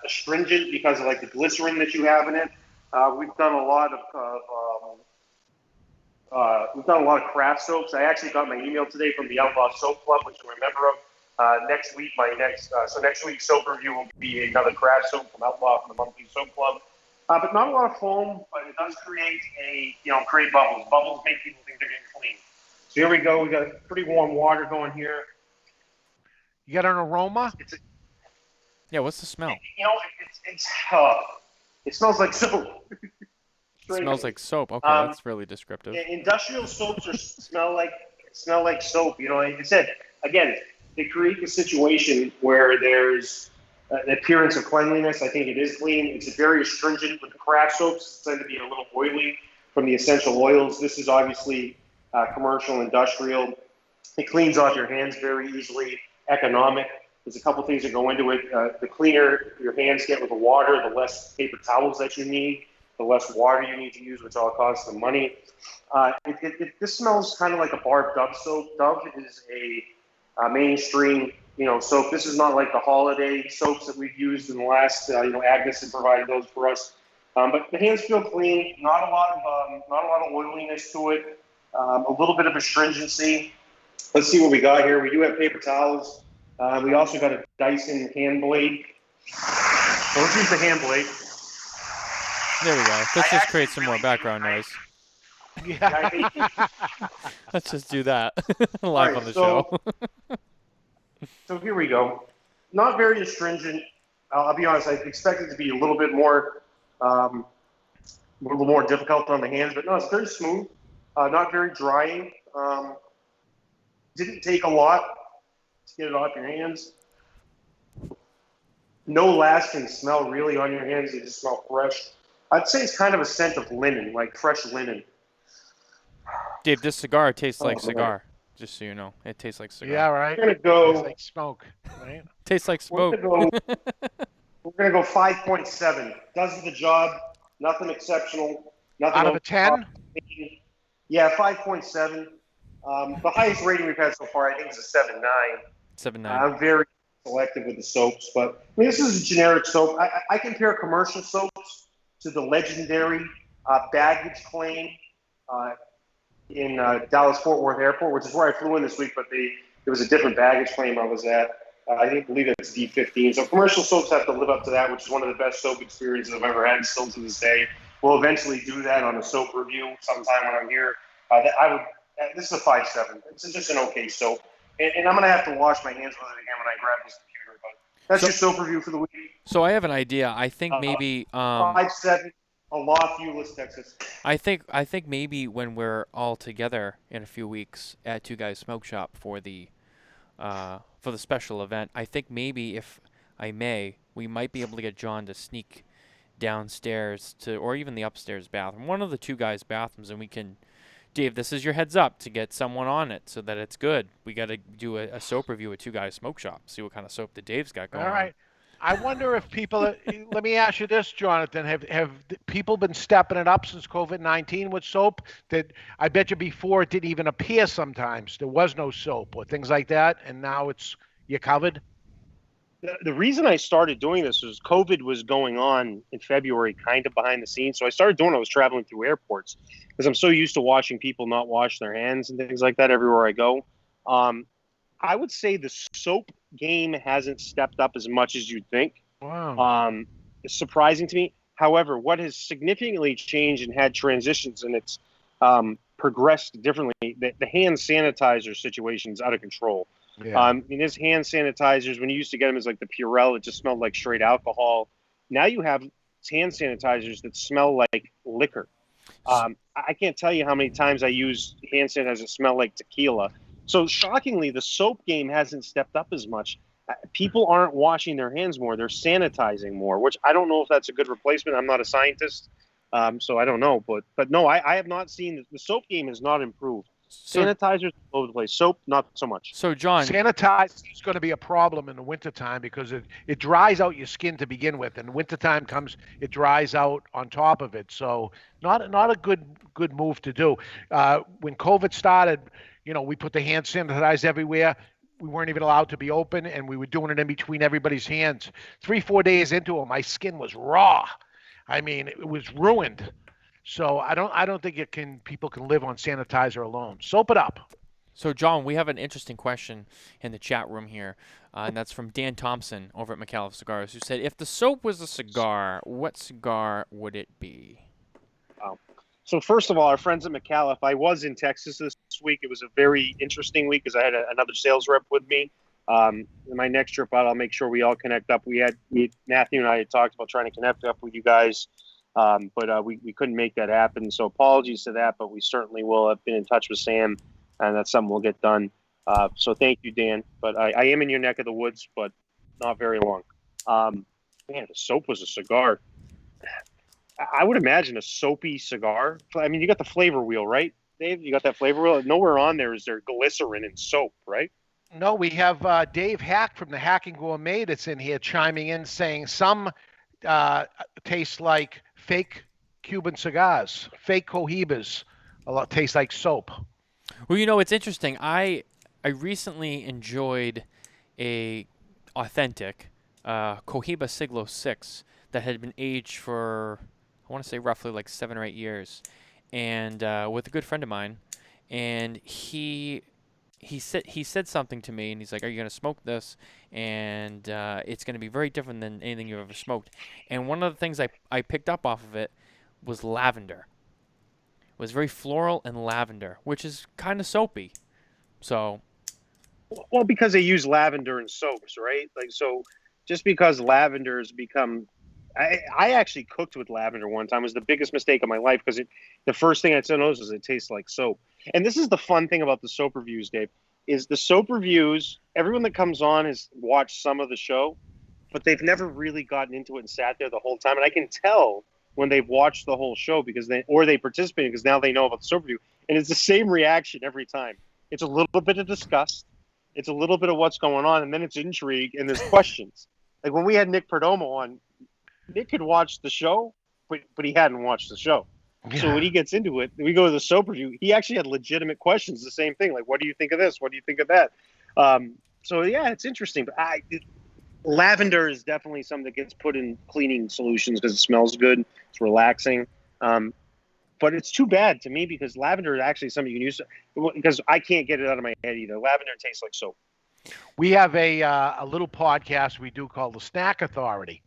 astringent because of like the glycerin that you have in it. We've done a lot of craft soaps. I actually got my email today from the Outlaw Soap Club, which I'm a member of. Next week's soap review will be another craft soap from Outlaw from the monthly soap club. But not a lot of foam, but it does create create bubbles. Bubbles make people think they're getting clean. So here we go. We got pretty warm water going here. You got an aroma? Yeah, what's the smell? It smells like soap. Smells like soap. Okay, that's really descriptive. Industrial soaps smell like soap. You know, like I said, again, they create the situation where there's an appearance of cleanliness. I think it is clean. It's very astringent with the craft soaps. Tend to be a little oily from the essential oils. This is obviously commercial, industrial. It cleans off your hands very easily, economic. There's a couple things that go into it. The cleaner your hands get with the water, the less paper towels that you need, the less water you need to use, which all costs some money. This smells kind of like a Barb Dove soap. Dove is a mainstream, soap. This is not like the holiday soaps that we've used in the last, Agnes had provided those for us. But the hands feel clean, not a lot of oiliness to it, a little bit of astringency. Let's see what we got here. We do have paper towels. We also got a Dyson hand blade. So let's use the hand blade. There we go. Let's just create some more background noise. Yeah. Let's just do that live right, on the show. So here we go. Not very astringent. I'll be honest. I expect it to be a little bit more, difficult on the hands, but no, it's very smooth. Not very drying. Didn't take a lot to get it off your hands. No lasting smell really on your hands. They just smell fresh. I'd say it's kind of a scent of linen, like fresh linen. Dave, this cigar tastes like cigar. Just so you know, it tastes like cigar. Yeah, right. We're gonna go. Tastes like smoke, right? Tastes like smoke. We're gonna go 5.7. Does the job. Nothing exceptional. Nothing Out of a 10? Yeah, 5.7. The highest rating we've had so far, I think, is a 7.9. 7.9. I'm very selective with the soaps, but this is a generic soap. I compare commercial soaps to the legendary baggage claim in Dallas-Fort Worth Airport, which is where I flew in this week, but there was a different baggage claim I was at. I believe it's D15. So commercial soaps have to live up to that, which is one of the best soap experiences I've ever had still to this day. We'll eventually do that on a soap review sometime when I'm here. This is a 5.7. It's just an okay soap. And I'm going to have to wash my hands with it again when I grab this computer. But that's your soap review for the week. So I have an idea. I think maybe 5.7, Aloft, Euless, Texas. I think maybe when we're all together in a few weeks at Two Guys Smoke Shop for the special event, I think maybe if I may, we might be able to get John to sneak downstairs or even the upstairs bathroom, one of the two guys' bathrooms, and we can. Dave, this is your heads up to get someone on it so that it's good. We got to do a soap review at Two Guys Smoke Shop. See what kind of soap that Dave's got going on. All right. I wonder if people. Let me ask you this, Jonathan: Have people been stepping it up since COVID-19 with soap? That I bet you before it didn't even appear. Sometimes there was no soap or things like that, and now you're covered. The reason I started doing this was COVID was going on in February, kind of behind the scenes. So I started doing it. I was traveling through airports because I'm so used to watching people not wash their hands and things like that everywhere I go. I would say the soap game hasn't stepped up as much as you'd think. Wow. It's surprising to me. However, what has significantly changed and had transitions, and it's progressed differently, the hand sanitizer situation is out of control. Yeah. His hand sanitizers, when you used to get them, is like the Purell. It just smelled like straight alcohol. Now you have hand sanitizers that smell like liquor. I can't tell you how many times I use hand sanitizers that smell like tequila. So shockingly, the soap game hasn't stepped up as much. People aren't washing their hands more. They're sanitizing more, which I don't know if that's a good replacement. I'm not a scientist, so I don't know. But no, I have not seen the soap game has not improved. Sanitizers all over the place. Soap, not so much. So, John, sanitizer is going to be a problem in the wintertime because it dries out your skin to begin with, and wintertime comes, it dries out on top of it. So, not a good move to do. When COVID started, we put the hand sanitizer everywhere. We weren't even allowed to be open, and we were doing it in between everybody's hands. 3-4 days into it, my skin was raw. I mean, it was ruined. So I don't think people can live on sanitizer alone. Soap it up. So, John, we have an interesting question in the chat room here, and that's from Dan Thompson over at McAuliffe Cigars, who said, if the soap was a cigar, what cigar would it be? So first of all, our friends at McAuliffe, I was in Texas this week. It was a very interesting week because I had another sales rep with me. In my next trip out, I'll make sure we all connect up. Matthew and I had talked about trying to connect up with you guys But we couldn't make that happen. So apologies to that, but we certainly will. Have been in touch with Sam, and that's something we'll get done. So thank you, Dan. But I am in your neck of the woods, but not very long. Man, the soap was a cigar. I would imagine a soapy cigar. I mean, you got the flavor wheel, right, Dave? You got that flavor wheel. Nowhere on there is there glycerin and soap, right? No, we have Dave Hack from the Hacking Gourmet that's in here chiming in saying some taste like fake Cuban cigars, fake cohibas, a lot taste like soap. Well, you know, it's interesting. I recently enjoyed a authentic Cohiba Siglo 6 that had been aged for, I want to say, roughly like 7 or 8 years, and with a good friend of mine, and he said something to me, and he's like, "Are you gonna smoke this?" And it's gonna be very different than anything you've ever smoked. And one of the things I picked up off of it was lavender. It was very floral and lavender, which is kind of soapy. So Well, because they use lavender in soaps, right? Like, so just because lavender's become, I actually cooked with lavender one time. It was the biggest mistake of my life because the first thing I noticed is it tastes like soap. And this is the fun thing about the soap reviews, Dave, is the soap reviews, everyone that comes on has watched some of the show, but they've never really gotten into it and sat there the whole time. And I can tell when they've watched the whole show because they participated because now they know about the soap review. And it's the same reaction every time. It's a little bit of disgust. It's a little bit of what's going on, and then it's intrigue, and there's questions. Like when we had Nick Perdomo on, Nick had watched the show, but he hadn't watched the show. Yeah. So when he gets into it, we go to the soap review. He actually had legitimate questions, the same thing. Like, what do you think of this? What do you think of that? So, yeah, it's interesting. But lavender is definitely something that gets put in cleaning solutions because it smells good. It's relaxing. But it's too bad to me because lavender is actually something you can use because I can't get it out of my head either. Lavender tastes like soap. We have a little podcast we do called the Snack Authority,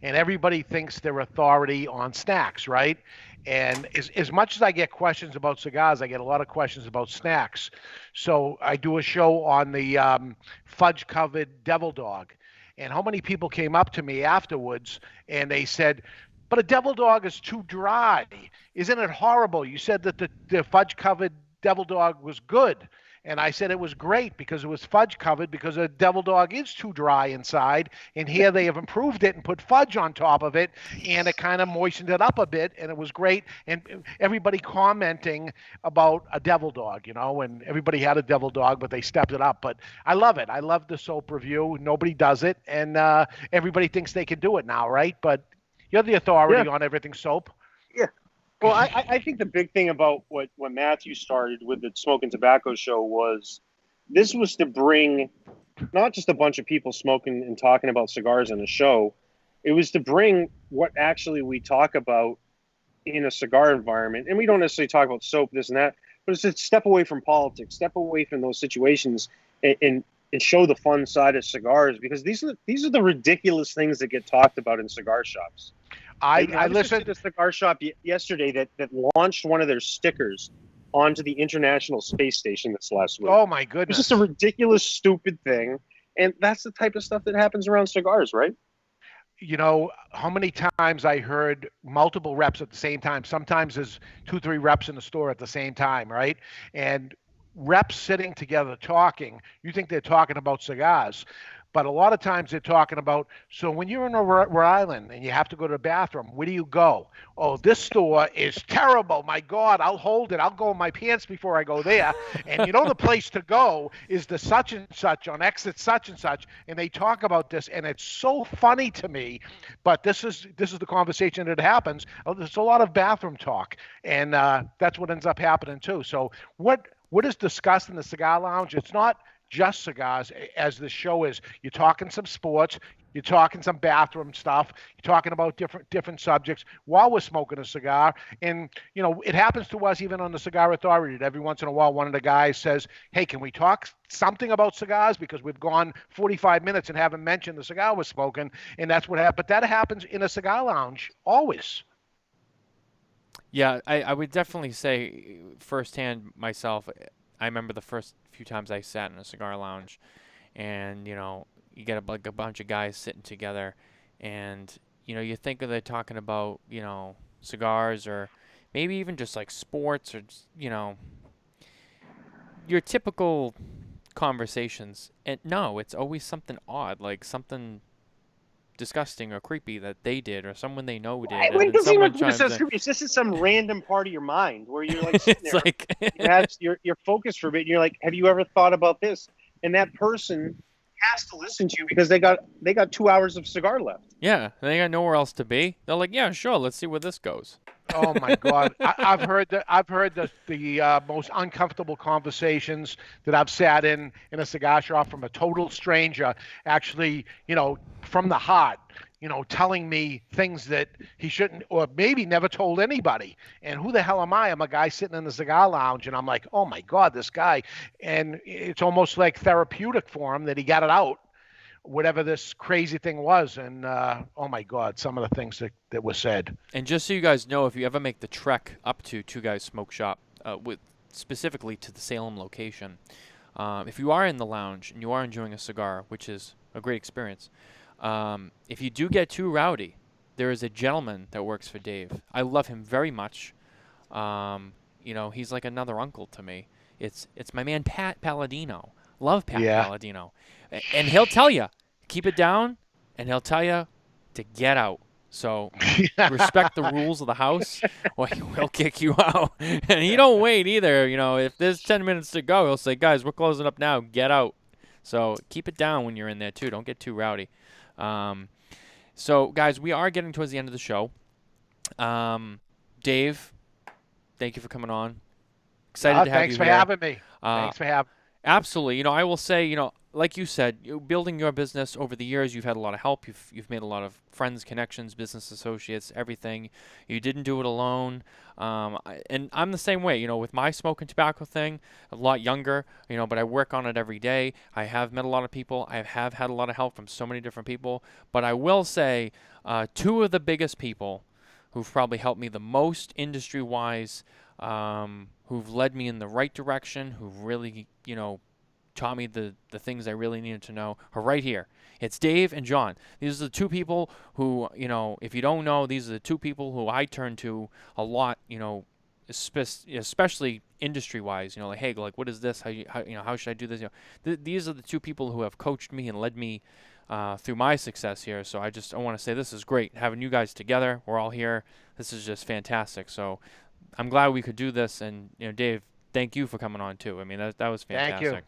and everybody thinks they're authority on snacks, right? And as much as I get questions about cigars, I get a lot of questions about snacks. So I do a show on the fudge-covered Devil Dog, and how many people came up to me afterwards and they said, but a Devil Dog is too dry. Isn't it horrible? You said that the fudge-covered Devil Dog was good. And I said it was great because it was fudge covered because a Devil Dog is too dry inside. And here they have improved it and put fudge on top of it. And it kind of moistened it up a bit. And it was great. And everybody commenting about a Devil Dog, and everybody had a Devil Dog, but they stepped it up. But I love it. I love the soap review. Nobody does it. And everybody thinks they can do it now, right? But you're the authority on everything soap. Yeah. Well, I think the big thing about what Matthew started with the Smokin Tabacco show was this was to bring not just a bunch of people smoking and talking about cigars in a show. It was to bring what actually we talk about in a cigar environment. And we don't necessarily talk about soap, this and that, but it's to step away from politics, step away from those situations and show the fun side of cigars because these are the ridiculous things that get talked about in cigar shops. I listened to a cigar shop yesterday that launched one of their stickers onto the International Space Station this last week. Oh, my goodness. It's just a ridiculous, stupid thing. And that's the type of stuff that happens around cigars, right? How many times I heard multiple reps at the same time. Sometimes there's 2-3 reps in the store at the same time, right? And reps sitting together talking, you think they're talking about cigars. But a lot of times they're talking about, so when you're in Rhode Island and you have to go to the bathroom, where do you go? Oh, this store is terrible. My God, I'll hold it. I'll go in my pants before I go there. And the place to go is the such and such on exit such and such. And they talk about this, and it's so funny to me. But this is the conversation that happens. There's a lot of bathroom talk, and that's what ends up happening too. So what is discussed in the cigar lounge? It's not just cigars, as the show is. You're talking some sports, you're talking some bathroom stuff, you're talking about different subjects while we're smoking a cigar. And it happens to us even on the Cigar Authority that every once in a while one of the guys says, hey, can we talk something about cigars, because we've gone 45 minutes and haven't mentioned the cigar we're smoking. And that's what happened. But that happens in a cigar lounge always. Yeah, I would definitely say firsthand myself, I remember the first few times I sat in a cigar lounge, and you get a bunch of guys sitting together, and you think they're talking about cigars, or maybe even just like sports, or your typical conversations. And no, it's always something odd, like something disgusting or creepy that they did or someone they know did, and It then doesn't someone even chimes in. it's just in some random part of your mind where you're like sitting It's there, like you're focused for a bit, and you're like, have you ever thought about this? And that person has to listen to you because they got 2 hours of cigar left. yeah, they got nowhere else to be. They're like, yeah, sure, let's see where this goes. Oh my God! I've heard the most uncomfortable conversations that I've sat in a cigar shop from a total stranger, actually, from the heart, telling me things that he shouldn't, or maybe never told anybody. And who the hell am I? I'm a guy sitting in the cigar lounge, and I'm like, oh my God, this guy, and it's almost like therapeutic for him that he got it out, whatever this crazy thing was. And oh my God, some of the things that were said. And just so you guys know, if you ever make the trek up to Two Guys Smoke Shop, with specifically to the Salem location, if you are in the lounge and you are enjoying a cigar, which is a great experience, if you do get too rowdy, there is a gentleman that works for Dave. I love him very much. He's like another uncle to me. It's my man Pat Palladino. Love Pat Yeah. Palladino. And he'll tell you, keep it down, and he'll tell you to get out. So respect the rules of the house, or he'll kick you out. And he don't wait either. If there's 10 minutes to go, he'll say, guys, we're closing up now. Get out. So keep it down when you're in there, too. Don't get too rowdy. So, guys, we are getting towards the end of the show. Dave, thank you for coming on. Excited to have you Thanks for here. having me. Thanks for having me. Absolutely. I will say, like you said, building your business over the years, you've had a lot of help. You've made a lot of friends, connections, business associates, everything. You didn't do it alone. And I'm the same way, with my Smokin Tabacco thing, a lot younger, but I work on it every day. I have met a lot of people. I have had a lot of help from so many different people. But I will say, two of the biggest people who've probably helped me the most industry-wise, who've led me in the right direction, who've really, taught me the things I really needed to know, are right here. It's Dave and John. These are the two people who, if you don't know, these are the two people who I turn to a lot, especially industry-wise. Like, hey, like, what is this? How should I do this? These are the two people who have coached me and led me through my success here. So I want to say this is great. Having you guys together, we're all here. This is just fantastic. So I'm glad we could do this. And, Dave, thank you for coming on, too. I mean, that was fantastic. Thank you.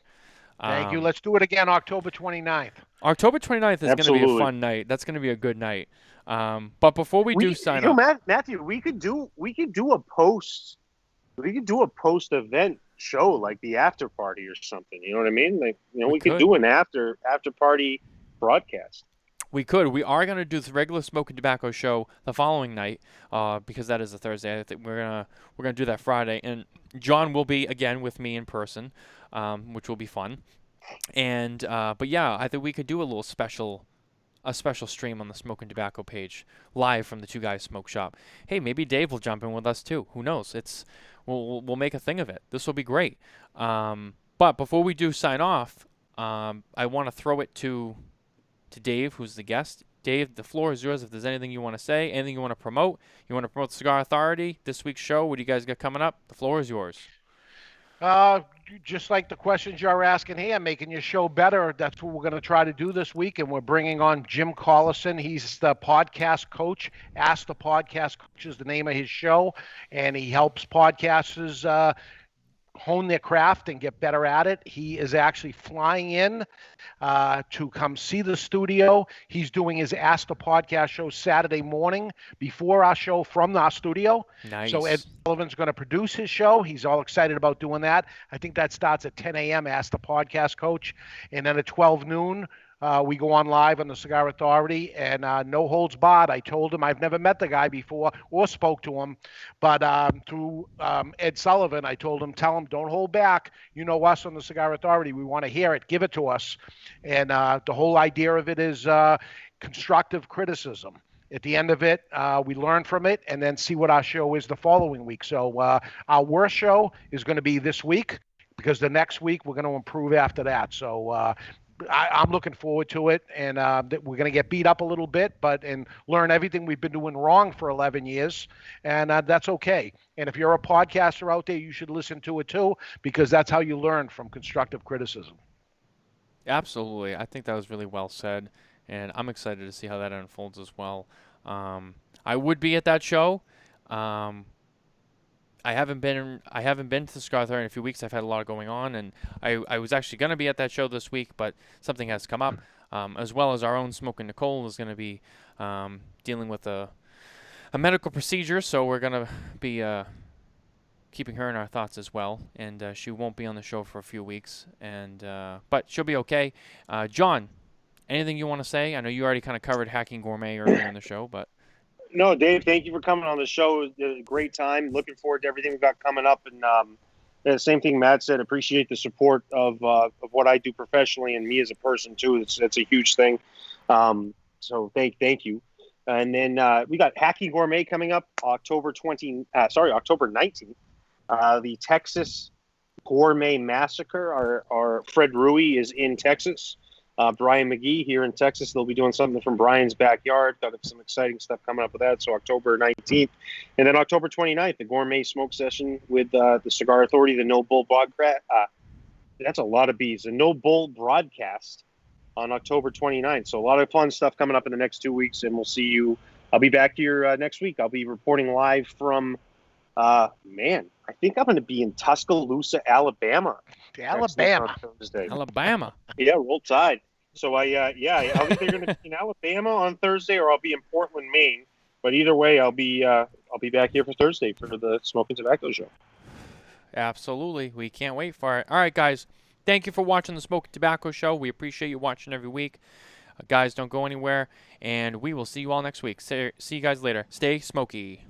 Thank you. Let's do it again October 29th. October 29th is going to be a fun night. That's going to be a good night. But before we sign off, Matthew, we could do a post event show, like the after party or something. You know what I mean? Like, we could do an after party broadcast. We could. We are going to do the regular Smokin Tabacco show the following night, because that is a Thursday. I think we're gonna do that Friday, and John will be again with me in person, which will be fun. And but yeah, I think we could do a little special stream on the Smokin Tabacco page, live from the Two Guys Smoke Shop. Hey, maybe Dave will jump in with us too. Who knows? We'll make a thing of it. This will be great. But before we do sign off, I want to throw it to Dave, who's the guest. Dave, the floor is yours. If there's anything you want to say, anything you want to promote, the Cigar Authority, this week's show, what do you guys got coming up? The floor is yours. Just like the questions you're asking here, making your show better. That's what we're going to try to do this week. And we're bringing on Jim Collison. He's the podcast coach. Ask the Podcast Coach is the name of his show. And he helps podcasters hone their craft and get better at it. He is actually flying in to come see the studio. He's doing his Ask the Podcast show Saturday morning before our show from our studio. Nice. So Ed Sullivan's going to produce his show. He's all excited about doing that. I think that starts at 10 a.m. Ask the Podcast Coach. And then at 12 noon, we go on live on the Cigar Authority, and no holds barred. I told him I've never met the guy before or spoke to him, but through Ed Sullivan, I told him, tell him, don't hold back. You know us on the Cigar Authority. We want to hear it. Give it to us. And the whole idea of it is constructive criticism. At the end of it, we learn from it and then see what our show is the following week. So our worst show is going to be this week, because the next week we're going to improve after that. So I'm looking forward to it, and that we're going to get beat up a little bit, and learn everything we've been doing wrong for 11 years, and that's okay. And if you're a podcaster out there, you should listen to it too, because that's how you learn from constructive criticism. Absolutely. I think that was really well said, and I'm excited to see how that unfolds as well. I would be at that show. Um, I haven't been to the Cigar Authority in a few weeks. I've had a lot going on, and I was actually going to be at that show this week, but something has come up. As well as our own Smokin Nicole is going to be dealing with a medical procedure, so we're going to be keeping her in our thoughts as well. And she won't be on the show for a few weeks, but she'll be okay. John, anything you want to say? I know you already kind of covered Hacking Gourmet earlier in the show, but No, Dave, thank you for coming on the show. It was a great time. Looking forward to everything we've got coming up. And the same thing Matt said, appreciate the support of what I do professionally and me as a person, too. That's a huge thing. So thank you. And then we got Hacking Gourmet coming up October 19th. The Texas Gourmet Massacre. Our Fred Rui is in Texas. Brian McGee here in Texas. They'll be doing something from Brian's backyard. Got some exciting stuff coming up with that. So October 19th. And then October 29th, the Gourmet Smoke Session with the Cigar Authority, the No Bull broadcast. That's a lot of bees. The No Bull broadcast on October 29th. So a lot of fun stuff coming up in the next 2 weeks. And we'll see you. I'll be back here next week. I'll be reporting live from, I think I'm going to be in Tuscaloosa, Alabama. Alabama. Thursday. Alabama. Yeah, roll tide. So I'll either going to be in Alabama on Thursday or I'll be in Portland, Maine. But either way, I'll be back here for Thursday for the Smokin Tabacco show. Absolutely. We can't wait for it. All right, guys. Thank you for watching the Smokin Tabacco show. We appreciate you watching every week. Guys, don't go anywhere, and we will see you all next week. See you guys later. Stay smoky.